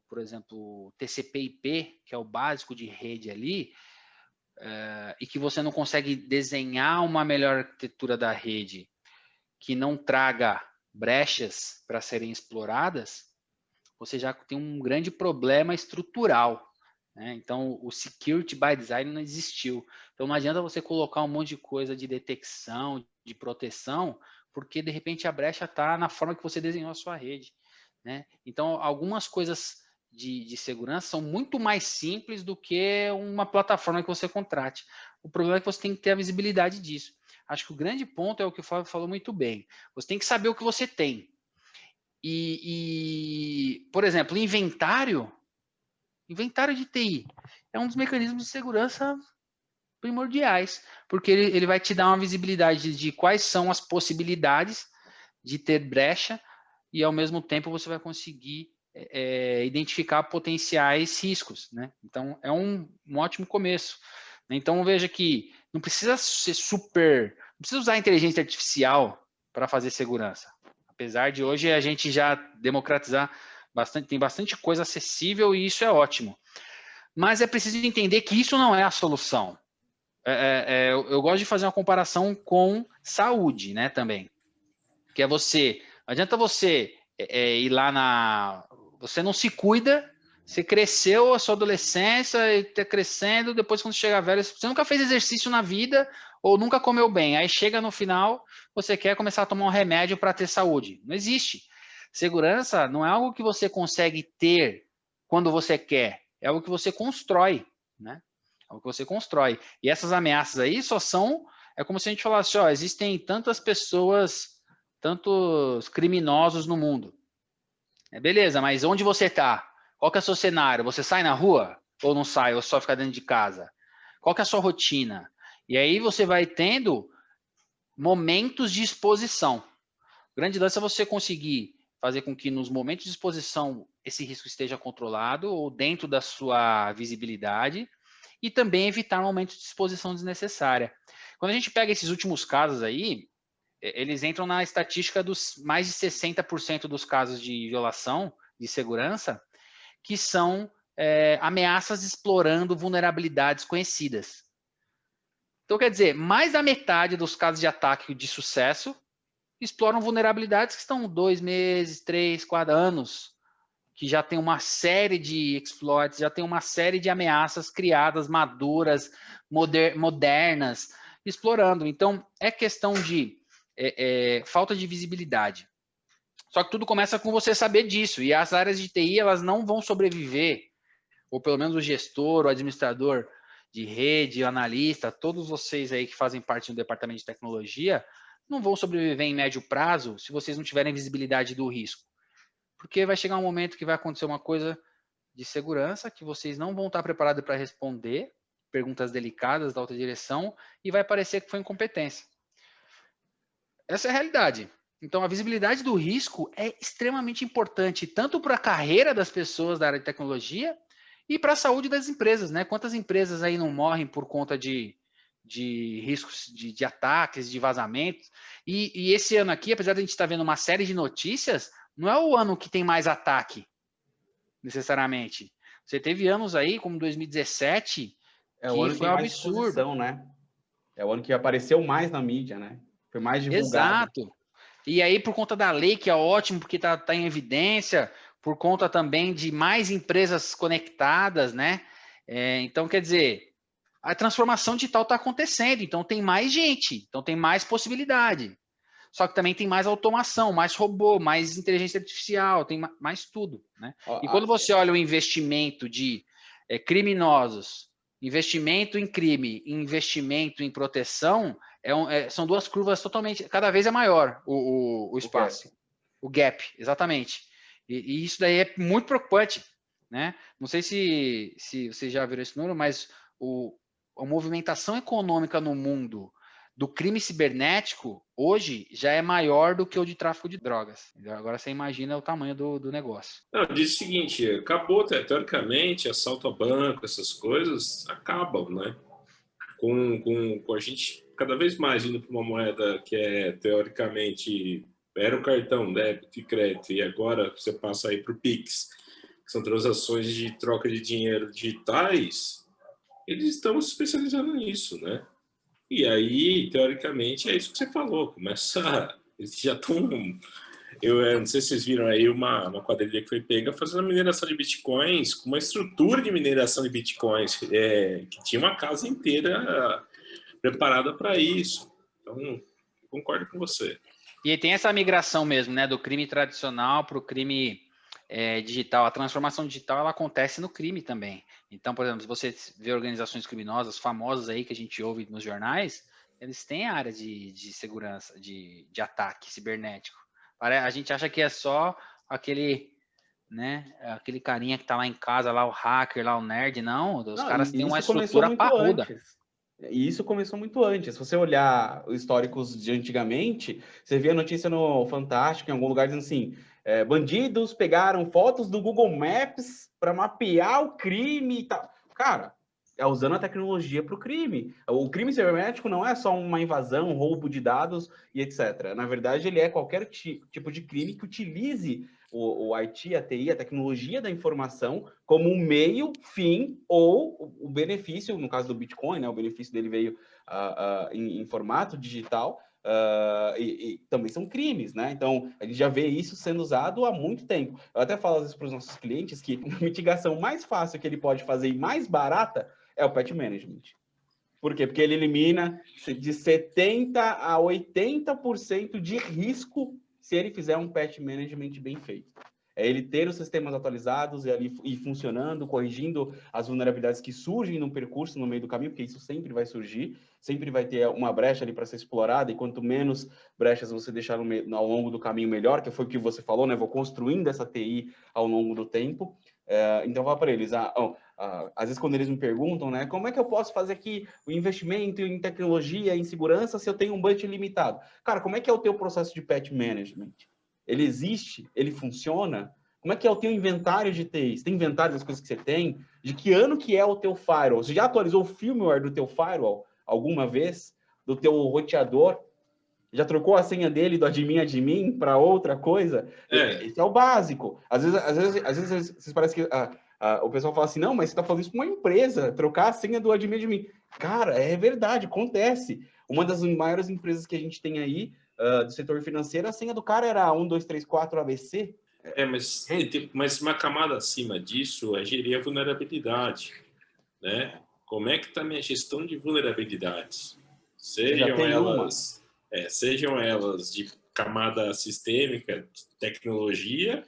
S1: por exemplo, TCP/IP, que é o básico de rede ali, e que você não consegue desenhar uma melhor arquitetura da rede que não traga brechas para serem exploradas, você já tem um grande problema estrutural, né? Então, o Security by Design não existiu. Então, não adianta você colocar um monte de coisa de detecção, de proteção, porque, de repente, a brecha está na forma que você desenhou a sua rede, né? Então, algumas coisas de segurança são muito mais simples do que uma plataforma que você contrate. O problema é que você tem que ter a visibilidade disso. Acho que o grande ponto é o que o Fábio falou muito bem. Você tem que saber o que você tem. Por exemplo, inventário de TI é um dos mecanismos de segurança primordiais, porque ele vai te dar uma visibilidade de quais são as possibilidades de ter brecha e, ao mesmo tempo, você vai conseguir identificar potenciais riscos, né? Então, é um ótimo começo. Então, veja que não precisa ser não precisa usar inteligência artificial para fazer segurança. Apesar de hoje a gente já democratizar bastante, tem bastante coisa acessível e isso é ótimo. Mas é preciso entender que isso não é a solução. Eu gosto de fazer uma comparação com saúde, né, também. Que não adianta você ir lá você não se cuida, você cresceu a sua adolescência e está crescendo, depois quando chegar velho, você nunca fez exercício na vida ou nunca comeu bem. Aí chega no final, você quer começar a tomar um remédio para ter saúde. Não existe. Segurança não é algo que você consegue ter quando você quer, é algo que você constrói, né? É algo que você constrói. E essas ameaças aí é como se a gente falasse, ó, existem tantas pessoas, tantos criminosos no mundo. Beleza, mas onde você está? Qual que é o seu cenário? Você sai na rua ou não sai, ou só fica dentro de casa? Qual que é a sua rotina? E aí você vai tendo momentos de exposição. O grande lance é você conseguir fazer com que nos momentos de exposição esse risco esteja controlado ou dentro da sua visibilidade e também evitar momentos de exposição desnecessária. Quando a gente pega esses últimos casos aí, eles entram na estatística dos mais de 60% dos casos de violação de segurança, que são ameaças explorando vulnerabilidades conhecidas. Então, quer dizer, mais da metade dos casos de ataque de sucesso exploram vulnerabilidades que estão 2 meses, 3, 4 anos, que já tem uma série de exploits, já tem uma série de ameaças criadas, maduras, modernas, explorando. Então, é questão de falta de visibilidade. Só que tudo começa com você saber disso, e as áreas de TI, elas não vão sobreviver, ou pelo menos o gestor, o administrador de rede, o analista, todos vocês aí que fazem parte do departamento de tecnologia, não vão sobreviver em médio prazo se vocês não tiverem visibilidade do risco. Porque vai chegar um momento que vai acontecer uma coisa de segurança que vocês não vão estar preparados para responder perguntas delicadas da alta direção e vai parecer que foi incompetência. Essa é a realidade. Então, a visibilidade do risco é extremamente importante, tanto para a carreira das pessoas da área de tecnologia e para a saúde das empresas, né? Quantas empresas aí não morrem por conta de riscos de ataques, de vazamentos? E esse ano aqui, apesar de a gente estar vendo uma série de notícias, não é o ano que tem mais ataque, necessariamente. Você teve anos aí, como 2017,
S2: é o ano
S1: que foi um absurdo.
S2: Né? É o ano que apareceu mais na mídia, né? Foi mais divulgado.
S1: Exato. E aí, por conta da lei, que é ótimo, porque está em evidência, por conta também de mais empresas conectadas, né? Então, quer dizer, a transformação digital está acontecendo, então tem mais gente, então tem mais possibilidade. Só que também tem mais automação, mais robô, mais inteligência artificial, tem mais tudo, né? E quando você olha o investimento de criminosos, investimento em crime, investimento em proteção, são duas curvas totalmente, cada vez é maior o espaço. O gap, exatamente. E isso daí é muito preocupante, né? Não sei se você já viram esse número, mas a movimentação econômica no mundo do crime cibernético, hoje, já é maior do que o de tráfico de drogas. Agora você imagina o tamanho do negócio.
S3: Não, diz o seguinte, acabou, teoricamente, assalto a banco, essas coisas, acabam, né? Com a gente cada vez mais indo para uma moeda que é, teoricamente, era o cartão, débito e crédito, e agora você passa aí para o Pix, que são transações de troca de dinheiro digitais, eles estão se especializando nisso, né? E aí, teoricamente, é isso que você falou. Eles já estão... Eu não sei se vocês viram aí uma quadrilha que foi pega fazendo mineração de bitcoins, com uma estrutura de mineração de bitcoins, que tinha uma casa inteira preparada para isso. Então, eu concordo com você.
S1: E tem essa migração mesmo, né, do crime tradicional para o crime digital. A transformação digital, ela acontece no crime também. Então, por exemplo, se você vê organizações criminosas famosas aí que a gente ouve nos jornais, eles têm área de segurança, de ataque cibernético. A gente acha que é só aquele carinha que tá lá em casa, lá o hacker, lá o nerd. Não, os caras têm uma estrutura parruda.
S2: E isso começou muito antes. Se você olhar os históricos de antigamente, você via a notícia no Fantástico, em algum lugar, dizendo assim, bandidos pegaram fotos do Google Maps para mapear o crime e tal. Cara, é usando a tecnologia para o crime. O crime cibernético não é só uma invasão, roubo de dados e etc. Na verdade, ele é qualquer tipo de crime que utilize o IT, a TI, a tecnologia da informação como um meio, fim, ou o benefício, no caso do Bitcoin, né, o benefício dele veio em formato digital, e também são crimes, né? Então, a gente já vê isso sendo usado há muito tempo. Eu até falo às vezes para os nossos clientes que a mitigação mais fácil que ele pode fazer e mais barata é o patch management. Por quê? Porque ele elimina de 70% a 80% de risco se ele fizer um patch management bem feito. É ele ter os sistemas atualizados e funcionando, corrigindo as vulnerabilidades que surgem no percurso, no meio do caminho, porque isso sempre vai surgir, sempre vai ter uma brecha ali para ser explorada, e quanto menos brechas você deixar ao longo do caminho, melhor, que foi o que você falou, né? Vou construindo essa TI ao longo do tempo. Então, vou para eles. Às vezes, quando eles me perguntam, né, como é que eu posso fazer aqui o investimento em tecnologia, em segurança, se eu tenho um budget limitado? Cara, como é que é o teu processo de patch management? Ele existe? Ele funciona? Como é que é o teu inventário de TI? Você tem inventário das coisas que você tem? De que ano que é o teu firewall? Você já atualizou o firmware do teu firewall alguma vez? Do teu roteador? Já trocou a senha dele do admin para outra coisa? Esse é o básico. Às vezes vocês parecem que o pessoal fala assim, não, mas você está falando isso com uma empresa, trocar a senha do admin. Cara, é verdade, acontece. Uma das maiores empresas que a gente tem aí, do setor financeiro, a senha do cara era 1234 ABC.
S3: Mas uma camada acima disso é gerir a vulnerabilidade, né? Como é que está a minha gestão de vulnerabilidades? Sejam elas de camada sistêmica, de tecnologia,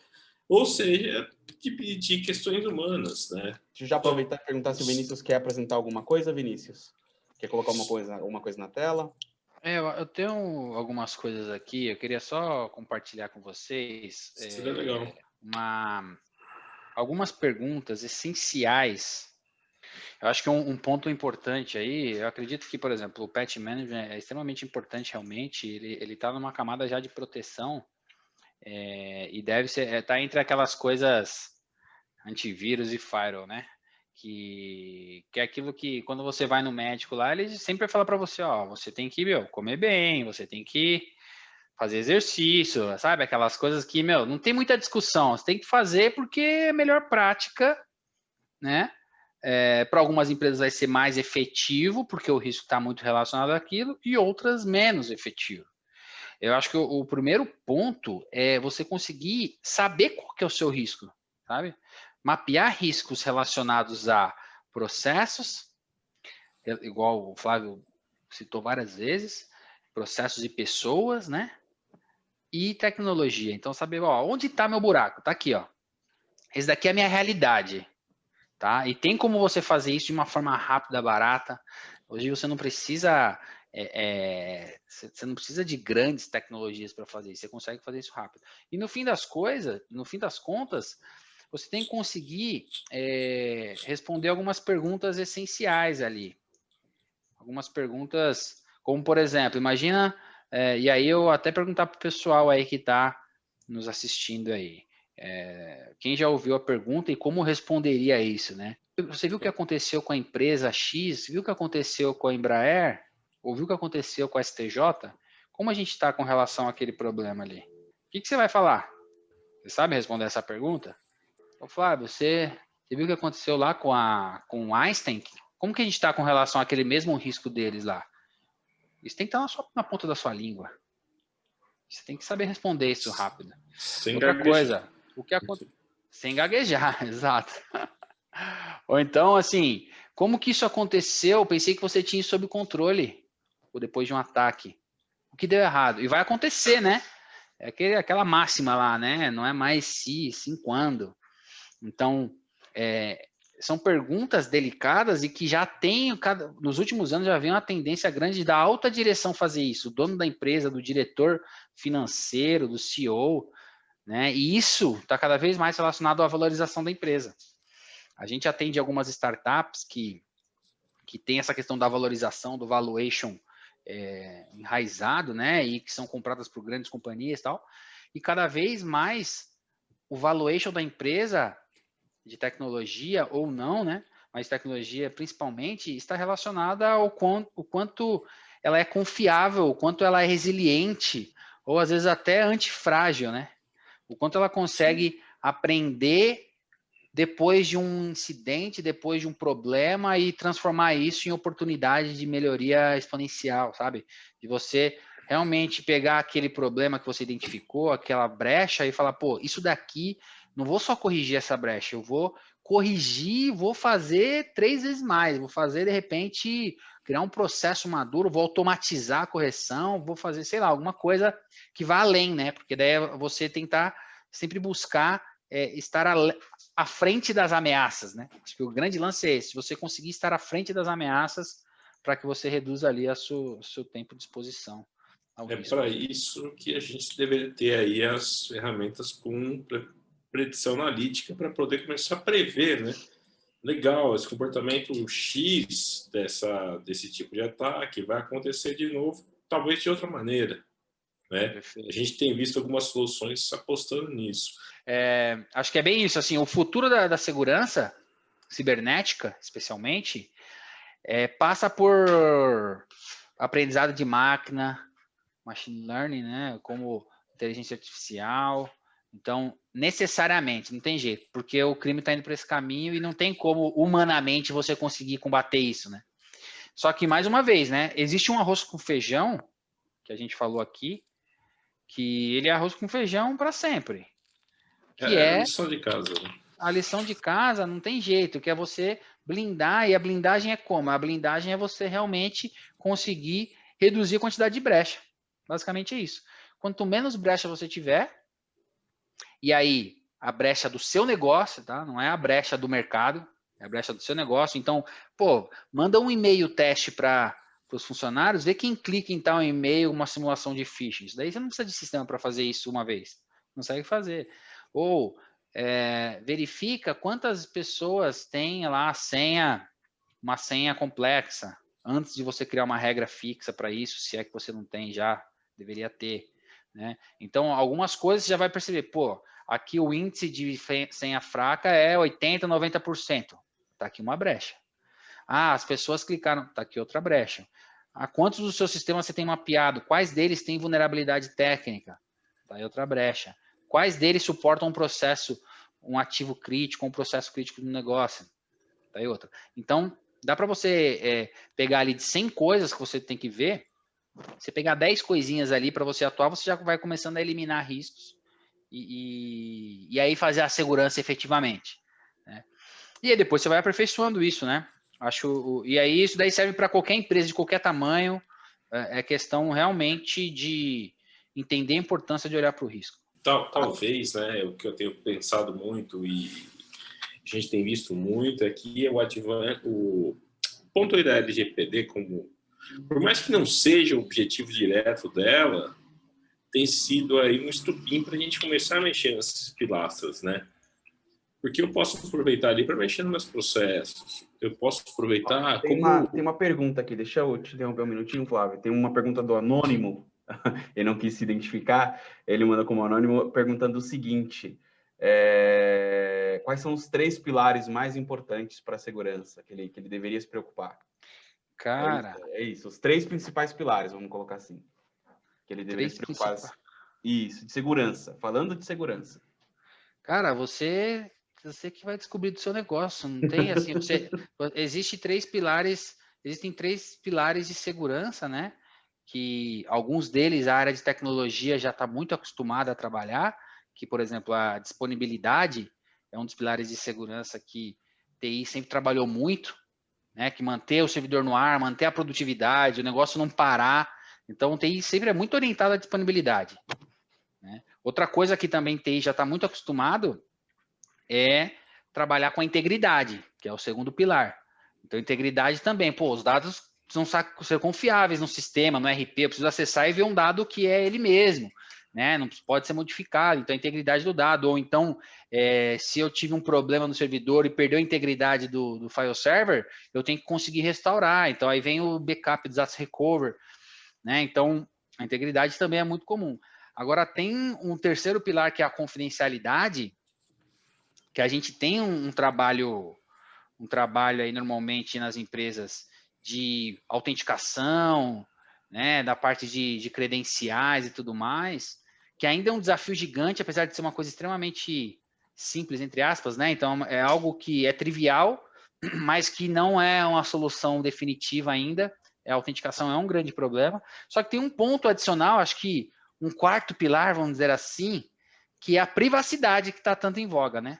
S3: ou seja, de questões humanas, né?
S2: Deixa eu já aproveitar e perguntar se o Vinícius quer apresentar alguma coisa, Vinícius. Quer colocar alguma coisa na tela?
S1: Eu tenho algumas coisas aqui, eu queria só compartilhar com vocês
S3: Seria legal.
S1: algumas perguntas essenciais. Eu acho que um ponto importante aí, eu acredito que, por exemplo, o Patch Management é extremamente importante realmente, ele está numa camada já de proteção e deve ser, tá entre aquelas coisas antivírus e firewall, né? Que é aquilo que quando você vai no médico lá, ele sempre fala para você, ó, você tem que, comer bem, você tem que fazer exercício, sabe? Aquelas coisas que, não tem muita discussão, você tem que fazer porque é a melhor prática, né? Para algumas empresas vai ser mais efetivo, porque o risco está muito relacionado àquilo, e outras menos efetivo. Eu acho que o primeiro ponto é você conseguir saber qual que é o seu risco, sabe? Mapear riscos relacionados a processos, igual o Flávio citou várias vezes, processos e pessoas, né? E tecnologia. Então, saber, onde está meu buraco? Está aqui, ó. Esse daqui é a minha realidade, tá? E tem como você fazer isso de uma forma rápida, barata. Hoje você não precisa você não precisa de grandes tecnologias para fazer isso, você consegue fazer isso rápido. E no fim das contas, você tem que conseguir responder algumas perguntas essenciais ali. Algumas perguntas, como por exemplo, imagina, e aí eu até perguntar para o pessoal aí que está nos assistindo aí. Quem já ouviu a pergunta e como responderia a isso, né? Você viu o que aconteceu com a empresa X? Viu o que aconteceu com a Embraer? Ouviu o que aconteceu com a STJ? Como a gente está com relação àquele problema ali? O que você vai falar? Você sabe responder essa pergunta? Ô, Flávio, você viu o que aconteceu lá com o Einstein? Como que a gente está com relação àquele mesmo risco deles lá? Isso tem que estar na ponta da sua língua. Você tem que saber responder isso rápido. Outra coisa, o que aconteceu? Sem gaguejar, exato. Ou então, assim, como que isso aconteceu? Pensei que você tinha isso sob controle, ou depois de um ataque. O que deu errado? E vai acontecer, né? É aquela máxima lá, né? Não é mais se, sim quando. Então, são perguntas delicadas e que já tem, nos últimos anos já vem uma tendência grande da alta direção fazer isso, o dono da empresa, do diretor financeiro, do CEO, né? E isso está cada vez mais relacionado à valorização da empresa. A gente atende algumas startups que tem essa questão da valorização, do valuation enraizado, né? E que são compradas por grandes companhias e tal. E cada vez mais o valuation da empresa, de tecnologia ou não, né? Mas tecnologia principalmente, está relacionada ao quanto ela é confiável, o quanto ela é resiliente, ou às vezes até antifrágil, né? O quanto ela consegue aprender depois de um incidente, depois de um problema e transformar isso em oportunidade de melhoria exponencial, sabe? De você realmente pegar aquele problema que você identificou, aquela brecha e falar, pô, isso daqui, não vou só corrigir essa brecha, eu vou corrigir, vou fazer 3 vezes mais, vou fazer, de repente, criar um processo maduro, vou automatizar a correção, vou fazer, sei lá, alguma coisa que vá além, né? Porque daí você tentar sempre buscar estar à frente das ameaças, né? Acho que o grande lance é esse, você conseguir estar à frente das ameaças para que você reduza ali o seu tempo de exposição.
S3: É para isso que a gente deveria ter aí as ferramentas com predição analítica para poder começar a prever, né? Legal, esse comportamento X desse tipo de ataque vai acontecer de novo, talvez de outra maneira, né? A gente tem visto algumas soluções apostando nisso.
S1: Acho que é bem isso, assim, o futuro da segurança cibernética, especialmente, passa por aprendizado de máquina, machine learning, né, como inteligência artificial. Então, necessariamente, não tem jeito, porque o crime está indo para esse caminho e não tem como humanamente você conseguir combater isso, né? Só que, mais uma vez, né, existe um arroz com feijão, que a gente falou aqui, que ele é arroz com feijão para sempre. que
S3: É a lição de casa, né?
S1: A lição de casa não tem jeito, que é você blindar, e a blindagem é como? A blindagem é você realmente conseguir reduzir a quantidade de brecha. Basicamente é isso. Quanto menos brecha você tiver, e aí a brecha do seu negócio, tá? Não é a brecha do mercado, é a brecha do seu negócio. Então, pô, manda um e-mail teste para os funcionários, vê quem clica em tal e-mail, uma simulação de phishing. Isso daí você não precisa de sistema para fazer isso uma vez. Não consegue fazer. Ou verifica quantas pessoas têm lá a senha, uma senha complexa, antes de você criar uma regra fixa para isso, se é que você não tem já, deveria ter, né? Então, algumas coisas você já vai perceber, pô, aqui o índice de senha fraca é 80%, 90%. Tá aqui uma brecha. Ah, as pessoas clicaram, tá aqui outra brecha. Ah, quantos dos seus sistemas você tem mapeado? Quais deles têm vulnerabilidade técnica? Tá aí outra brecha. Quais deles suportam um processo, um ativo crítico, um processo crítico do negócio? Tá aí outra. Então, dá para você pegar ali de 100 coisas que você tem que ver, você pegar 10 coisinhas ali para você atuar, você já vai começando a eliminar riscos e aí fazer a segurança efetivamente, né? E aí depois você vai aperfeiçoando isso, né? E aí isso daí serve para qualquer empresa de qualquer tamanho, é questão realmente de entender a importância de olhar para o risco.
S3: Talvez, né, o que eu tenho pensado muito e a gente tem visto muito aqui é o ponto aí da LGPD, como, por mais que não seja o objetivo direto dela, tem sido aí um estupim para a gente começar a mexer nessas pilastras, né? Porque eu posso aproveitar ali para mexer nos meus processos. Eu posso aproveitar
S2: tem uma pergunta aqui, deixa eu te interromper um minutinho, Flávio. Tem uma pergunta do Anônimo, ele não quis se identificar, ele manda como Anônimo perguntando o seguinte: quais são os 3 pilares mais importantes para a segurança que ele deveria se preocupar?
S1: Cara,
S2: é isso, os 3 principais pilares, vamos colocar assim, que ele deveria se preocupar. Isso, de segurança, falando de segurança.
S1: Cara, você que vai descobrir do seu negócio, não tem assim, existem 3 pilares de segurança, né? Que alguns deles a área de tecnologia já está muito acostumada a trabalhar, que, por exemplo, a disponibilidade é um dos pilares de segurança que TI sempre trabalhou muito, né? Que manter o servidor no ar, manter a produtividade, o negócio não parar. Então, TI sempre é muito orientado à disponibilidade, né? Outra coisa que também TI já está muito acostumado é trabalhar com a integridade, que é o segundo pilar. Então, integridade também, pô, os dados precisam ser confiáveis no sistema, no RP, eu preciso acessar e ver um dado que é ele mesmo, né? Não pode ser modificado, então a integridade do dado, ou então, se eu tive um problema no servidor e perdeu a integridade do file server, eu tenho que conseguir restaurar, então aí vem o backup, disaster recovery, né? Então, a integridade também é muito comum. Agora, tem um terceiro pilar que é a confidencialidade, que a gente tem um trabalho aí normalmente nas empresas de autenticação, né, da parte de credenciais e tudo mais, que ainda é um desafio gigante, apesar de ser uma coisa extremamente simples, entre aspas, né? Então, é algo que é trivial, mas que não é uma solução definitiva ainda. A autenticação é um grande problema. Só que tem um ponto adicional, acho que um quarto pilar, vamos dizer assim, que é a privacidade que está tanto em voga, né?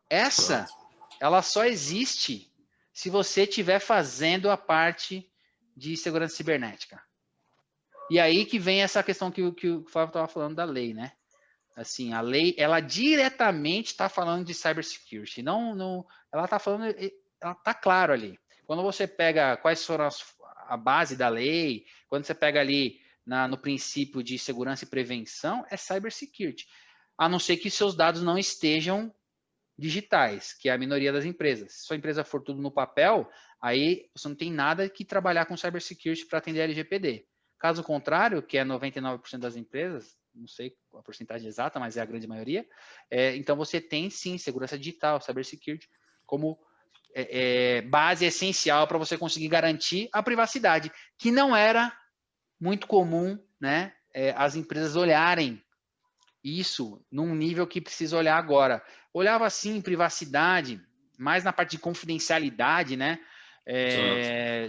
S1: Essa, ela só existe se você estiver fazendo a parte de segurança cibernética. E aí que vem essa questão que o Flávio estava falando da lei, né? Assim, a lei, ela diretamente está falando de cybersecurity. Não, ela está falando, ela está claro ali. Quando você pega quais foram a base da lei, quando você pega ali no princípio de segurança e prevenção, é cybersecurity. A não ser que seus dados não estejam digitais, que é a minoria das empresas. Se sua empresa for tudo no papel, aí você não tem nada que trabalhar com cybersecurity para atender a LGPD. Caso contrário, que é 99% das empresas, não sei a porcentagem exata, mas é a grande maioria, então você tem sim segurança digital, cybersecurity, como base essencial para você conseguir garantir a privacidade, que não era muito comum, né, as empresas olharem isso num nível que precisa olhar agora. Olhava assim, privacidade, mais na parte de confidencialidade, né?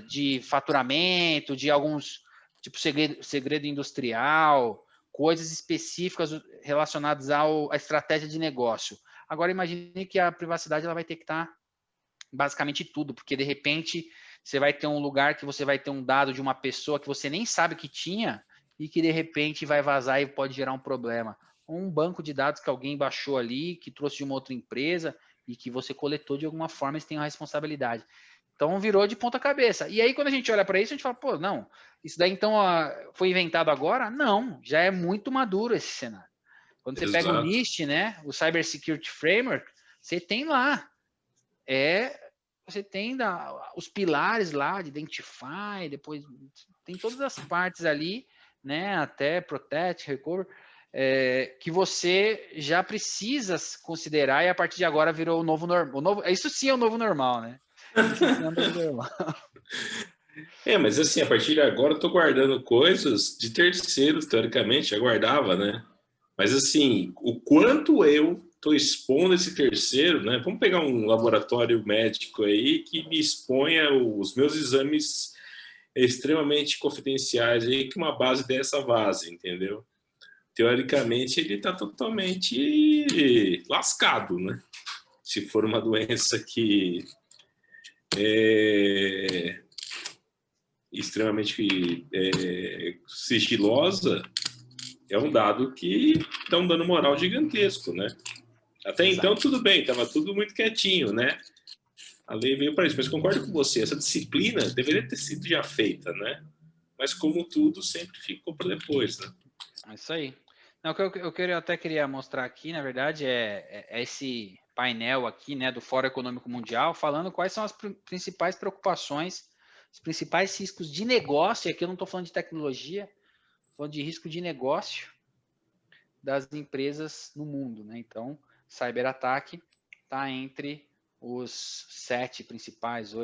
S1: De faturamento, de alguns, tipo segredo industrial, coisas específicas relacionadas à estratégia de negócio. Agora, imagine que a privacidade ela vai ter que estar basicamente tudo, porque de repente você vai ter um lugar que você vai ter um dado de uma pessoa que você nem sabe que tinha e que de repente vai vazar e pode gerar um problema. Ou um banco de dados que alguém baixou ali, que trouxe de uma outra empresa e que você coletou de alguma forma, eles têm uma responsabilidade. Então virou de ponta cabeça. E aí quando a gente olha para isso, a gente fala, pô, não, isso daí então foi inventado agora? Não, já é muito maduro esse cenário. Quando você pega o NIST, né, o Cyber Security Framework, você tem lá, você tem os pilares lá de Identify, depois tem todas as partes ali, né, até Protect, Recover, que você já precisa considerar e a partir de agora virou o novo normal. Isso sim é o novo normal, né? Isso sim é o novo normal.
S3: Mas assim, a partir de agora eu estou guardando coisas de terceiros, teoricamente, já guardava, né? Mas assim, o quanto eu estou expondo esse terceiro, né? Vamos pegar um laboratório médico aí que me exponha os meus exames extremamente confidenciais aí, que uma base dessa vaza, entendeu? Teoricamente, ele está totalmente lascado, né? Se for uma doença que é extremamente sigilosa, é um dado que dá um dano moral gigantesco, né? Até então, tudo bem, estava tudo muito quietinho, né? A lei veio para isso, mas concordo com você, essa disciplina deveria ter sido já feita, né? Mas como tudo, sempre ficou para depois, né?
S1: É isso aí. Não, o que eu até queria mostrar aqui, na verdade, é esse painel aqui, né, do Fórum Econômico Mundial, falando quais são as principais preocupações, os principais riscos de negócio, e aqui eu não estou falando de tecnologia, estou falando de risco de negócio das empresas no mundo, né? Então, cyberataque está entre os 7 principais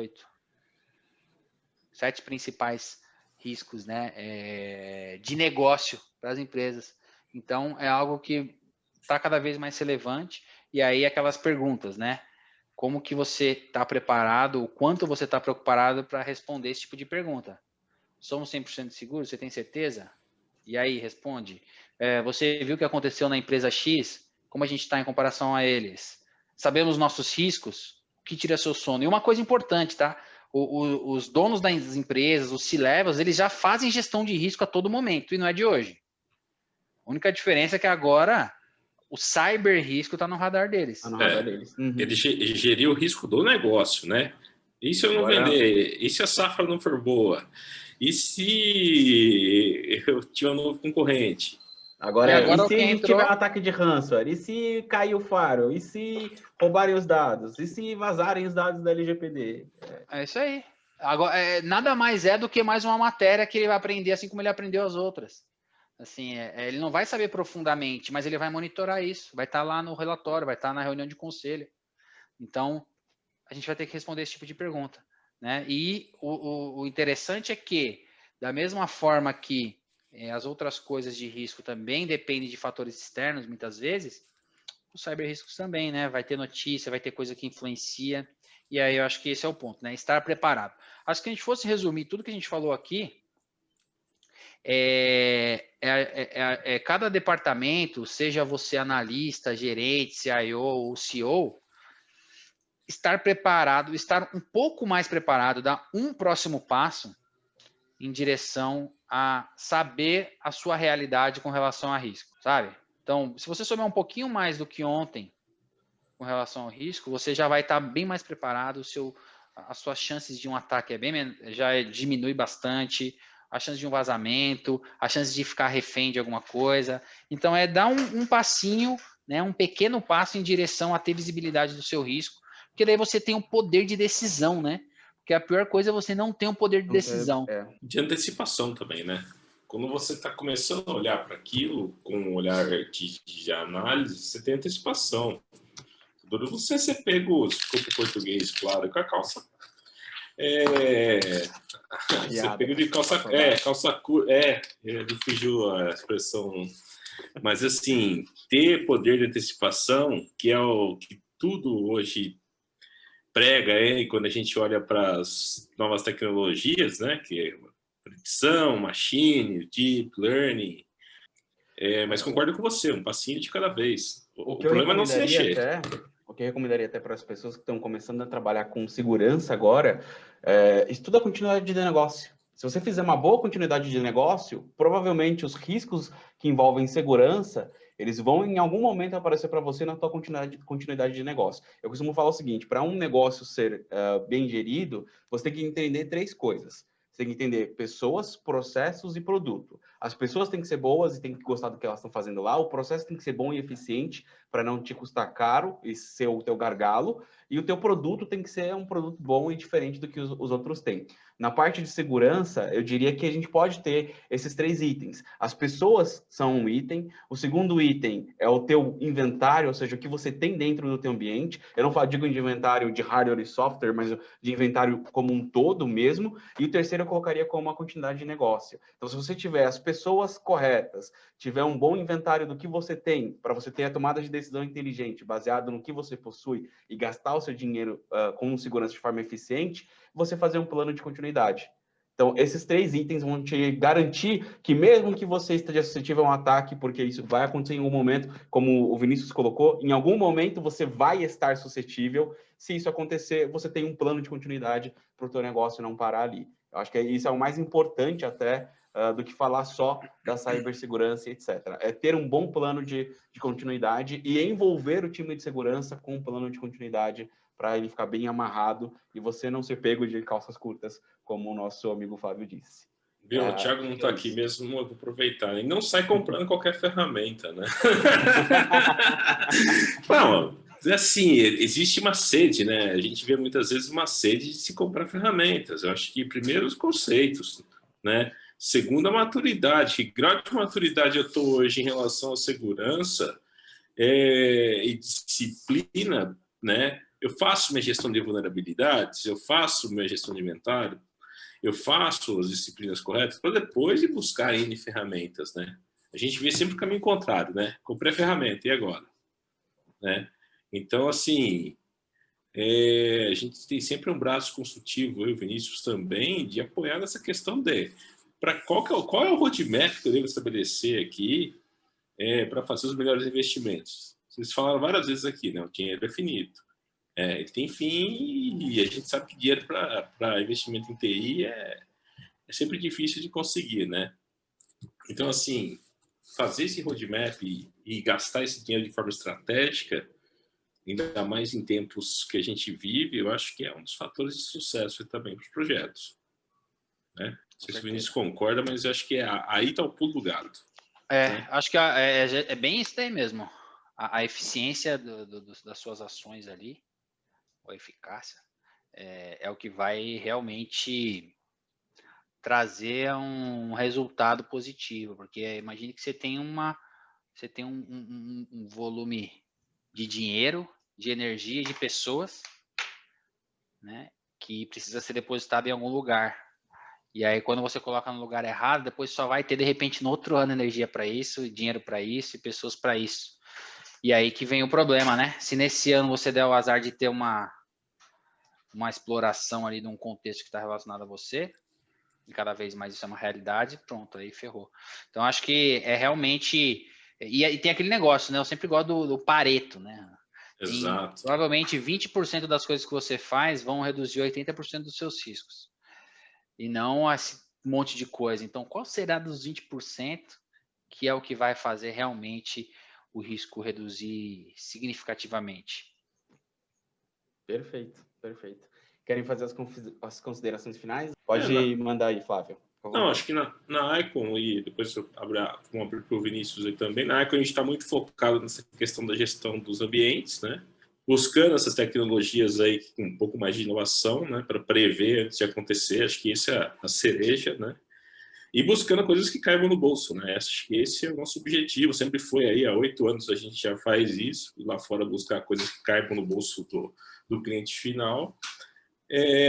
S1: riscos, né, de negócio para as empresas. Então, é algo que está cada vez mais relevante. E aí, aquelas perguntas, né? Como que você está preparado, o quanto você está preparado para responder esse tipo de pergunta? Somos 100% seguros? Você tem certeza? E aí, responde. Você viu o que aconteceu na empresa X? Como a gente está em comparação a eles? Sabemos nossos riscos? O que tira seu sono? E uma coisa importante, tá? Os donos das empresas, os C-levels, eles já fazem gestão de risco a todo momento, e não é de hoje. A única diferença é que agora o cyber risco está no radar deles.
S2: No radar deles.
S3: Uhum. Ele gerir o risco do negócio, né? E se eu não vender? E se a safra não for boa? E se eu tiver um novo concorrente?
S2: Agora e se a gente tiver um ataque de ransomware? E se cair o faro? E se roubarem os dados? E se vazarem os dados da LGPD?
S1: É isso aí. Agora, nada mais do que mais uma matéria que ele vai aprender, assim como ele aprendeu as outras. Assim, ele não vai saber profundamente, mas ele vai monitorar isso. Vai estar lá no relatório, vai estar na reunião de conselho. Então, a gente vai ter que responder esse tipo de pergunta, né? E o interessante é que, da mesma forma que as outras coisas de risco também dependem de fatores externos, muitas vezes, os cyber riscos também, né? Vai ter notícia, vai ter coisa que influencia, e aí eu acho que esse é o ponto, né? Estar preparado. Acho que a gente fosse resumir tudo que a gente falou aqui, cada departamento, seja você analista, gerente, CIO ou CEO, estar preparado, estar um pouco mais preparado, dar um próximo passo em direção a saber a sua realidade com relação a risco, sabe? Então, se você souber um pouquinho mais do que ontem com relação ao risco, você já vai estar bem mais preparado, as suas chances de um ataque já diminui bastante, a chance de um vazamento, a chance de ficar refém de alguma coisa. Então, dar um passinho, né, um pequeno passo em direção a ter visibilidade do seu risco, porque daí você tem um poder de decisão, né? Porque a pior coisa é você não ter um poder de decisão.
S3: De antecipação também, né? Quando você está começando a olhar para aquilo com um olhar de análise, você tem antecipação. Quando você ser pego, desculpa o português, claro, com a calça. Você pega de calça curta. Ele fugiu a expressão. Mas, assim, ter poder de antecipação, que é o que tudo hoje prega, e quando a gente olha para as novas tecnologias, né, que é predição, machine, deep learning, Mas concordo com você, um passinho de cada vez. O
S2: que eu
S3: problema é não se mexer.
S2: O que eu recomendaria até para as pessoas que estão começando a trabalhar com segurança agora, estuda a continuidade de negócio. Se você fizer uma boa continuidade de negócio, provavelmente os riscos que envolvem segurança, eles vão em algum momento aparecer para você na tua continuidade de negócio. Eu costumo falar o seguinte, para um negócio ser bem gerido, você tem que entender 3 coisas. Você tem que entender pessoas, processos e produto. As pessoas têm que ser boas e têm que gostar do que elas estão fazendo lá. O processo tem que ser bom e eficiente para não te custar caro e ser o teu gargalo. E o teu produto tem que ser um produto bom e diferente do que os outros têm. Na parte de segurança, eu diria que a gente pode ter esses 3 itens. As pessoas são um item. O segundo item é o teu inventário, ou seja, o que você tem dentro do teu ambiente. Eu não digo de inventário de hardware e software, mas de inventário como um todo mesmo. E o terceiro eu colocaria como uma continuidade de negócio. Então, se você tiver as pessoas corretas, tiver um bom inventário do que você tem, para você ter a tomada de decisão inteligente, baseado no que você possui, e gastar o seu dinheiro com segurança de forma eficiente, você fazer um plano de continuidade. Então, esses 3 itens vão te garantir que mesmo que você esteja suscetível a um ataque, porque isso vai acontecer em algum momento, como o Vinícius colocou, em algum momento você vai estar suscetível. Se isso acontecer, você tem um plano de continuidade para o teu negócio não parar ali. Eu acho que isso é o mais importante até do que falar só da cibersegurança, etc. É ter um bom plano de continuidade e envolver o time de segurança com um plano de continuidade para ele ficar bem amarrado e você não ser pego de calças curtas, como o nosso amigo Flávio disse.
S3: Viu? O Thiago não está aqui mesmo, eu vou aproveitar. E não sai comprando qualquer ferramenta, né? Não, assim, existe uma sede, né? A gente vê muitas vezes uma sede de se comprar ferramentas. Eu acho que, primeiro, os conceitos, né? Segundo, a maturidade. Que grau de maturidade eu estou hoje em relação à segurança e disciplina, né? Eu faço minha gestão de vulnerabilidades, eu faço minha gestão de inventário, eu faço as disciplinas corretas para depois ir buscar N ferramentas, né? A gente vê sempre o caminho contrário, né? Comprei a ferramenta, e agora? Né? Então, assim, a gente tem sempre um braço consultivo, eu e o Vinícius também, de apoiar nessa questão de qual é o roadmap que eu devo estabelecer aqui para fazer os melhores investimentos. Vocês falaram várias vezes aqui, né? O dinheiro é finito. Ele tem fim e a gente sabe que dinheiro para investimento em TI é sempre difícil de conseguir, né? Então, assim, fazer esse roadmap e gastar esse dinheiro de forma estratégica, ainda mais em tempos que a gente vive, eu acho que é um dos fatores de sucesso também para os projetos. Né? Não sei se o Vinícius concorda, mas eu acho que aí está o pulo do gato. Né?
S1: Acho que é bem isso daí mesmo. A eficiência das suas ações ali, a eficácia, é o que vai realmente trazer um resultado positivo, porque imagine que você tem um volume de dinheiro, de energia, de pessoas, né, que precisa ser depositado em algum lugar. E aí, quando você coloca no lugar errado, depois só vai ter, de repente, no outro ano, energia para isso, dinheiro para isso e pessoas para isso. E aí que vem o problema, né? Se nesse ano você der o azar de ter uma exploração ali de um contexto que está relacionado a você, e cada vez mais isso é uma realidade, pronto, aí ferrou. Então, acho que é realmente... E tem aquele negócio, né? Eu sempre gosto do Pareto, né?
S3: Exato.
S1: Provavelmente 20% das coisas que você faz vão reduzir 80% dos seus riscos. E não esse monte de coisa. Então, qual será dos 20% que é o que vai fazer realmente o risco reduzir significativamente?
S2: Perfeito, perfeito. Querem fazer as considerações finais? Pode mandar aí, Flávio.
S3: Não, acho que na Icon, e depois eu abrir para o Vinícius aí também, na Icon a gente está muito focado nessa questão da gestão dos ambientes, né? Buscando essas tecnologias aí com um pouco mais de inovação, né? Para prever antes de acontecer, acho que esse é a cereja, né? E buscando coisas que caibam no bolso, né? Acho que esse é o nosso objetivo, sempre foi aí, há 8 anos a gente já faz isso, lá fora buscar coisas que caibam no bolso do cliente final,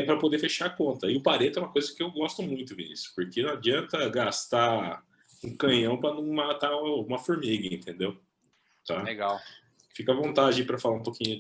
S3: para poder fechar a conta. E o Pareto é uma coisa que eu gosto muito, Vinícius, porque não adianta gastar um canhão para não matar uma formiga, entendeu? Tá?
S1: Legal.
S3: Fica à vontade para falar um pouquinho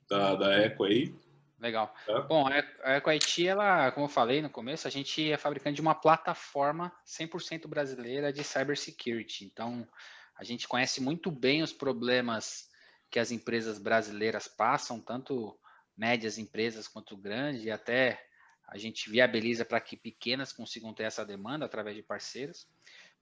S3: da Eco aí.
S1: Legal.
S3: Tá?
S1: Bom, a EcoIT, ela, como eu falei no começo, a gente é fabricante de uma plataforma 100% brasileira de cybersecurity. Então, a gente conhece muito bem os problemas que as empresas brasileiras passam, tanto médias empresas quanto grandes, e até a gente viabiliza para que pequenas consigam ter essa demanda através de parceiros.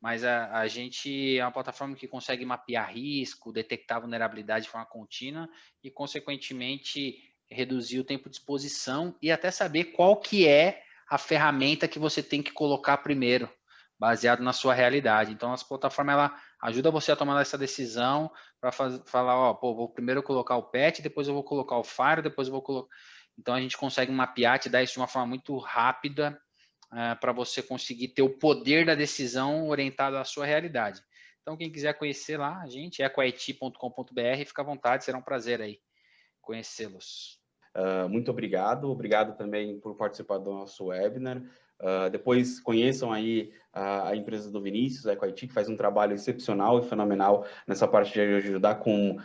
S1: Mas a gente é uma plataforma que consegue mapear risco, detectar vulnerabilidade de forma contínua e, consequentemente, reduzir o tempo de exposição e até saber qual que é a ferramenta que você tem que colocar primeiro, baseado na sua realidade. Então, a plataforma ela ajuda você a tomar essa decisão para falar, ó, pô, vou primeiro colocar o PET, depois eu vou colocar o Fire, depois eu vou colocar... Então, a gente consegue mapear, te dar isso de uma forma muito rápida, para você conseguir ter o poder da decisão orientado à sua realidade. Então, quem quiser conhecer lá, a gente, ecoit.com.br, fica à vontade, será um prazer aí conhecê-los.
S2: Muito obrigado também por participar do nosso webinar. Depois conheçam aí a empresa do Vinícius, a EcoIT, que faz um trabalho excepcional e fenomenal nessa parte de ajudar com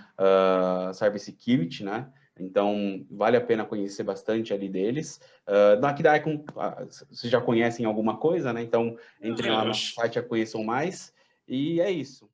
S2: cybersecurity, né? Então, vale a pena conhecer bastante ali deles. Daqui da Icon, vocês já conhecem alguma coisa, né? Então, entrem lá no nosso site e conheçam mais. E é isso.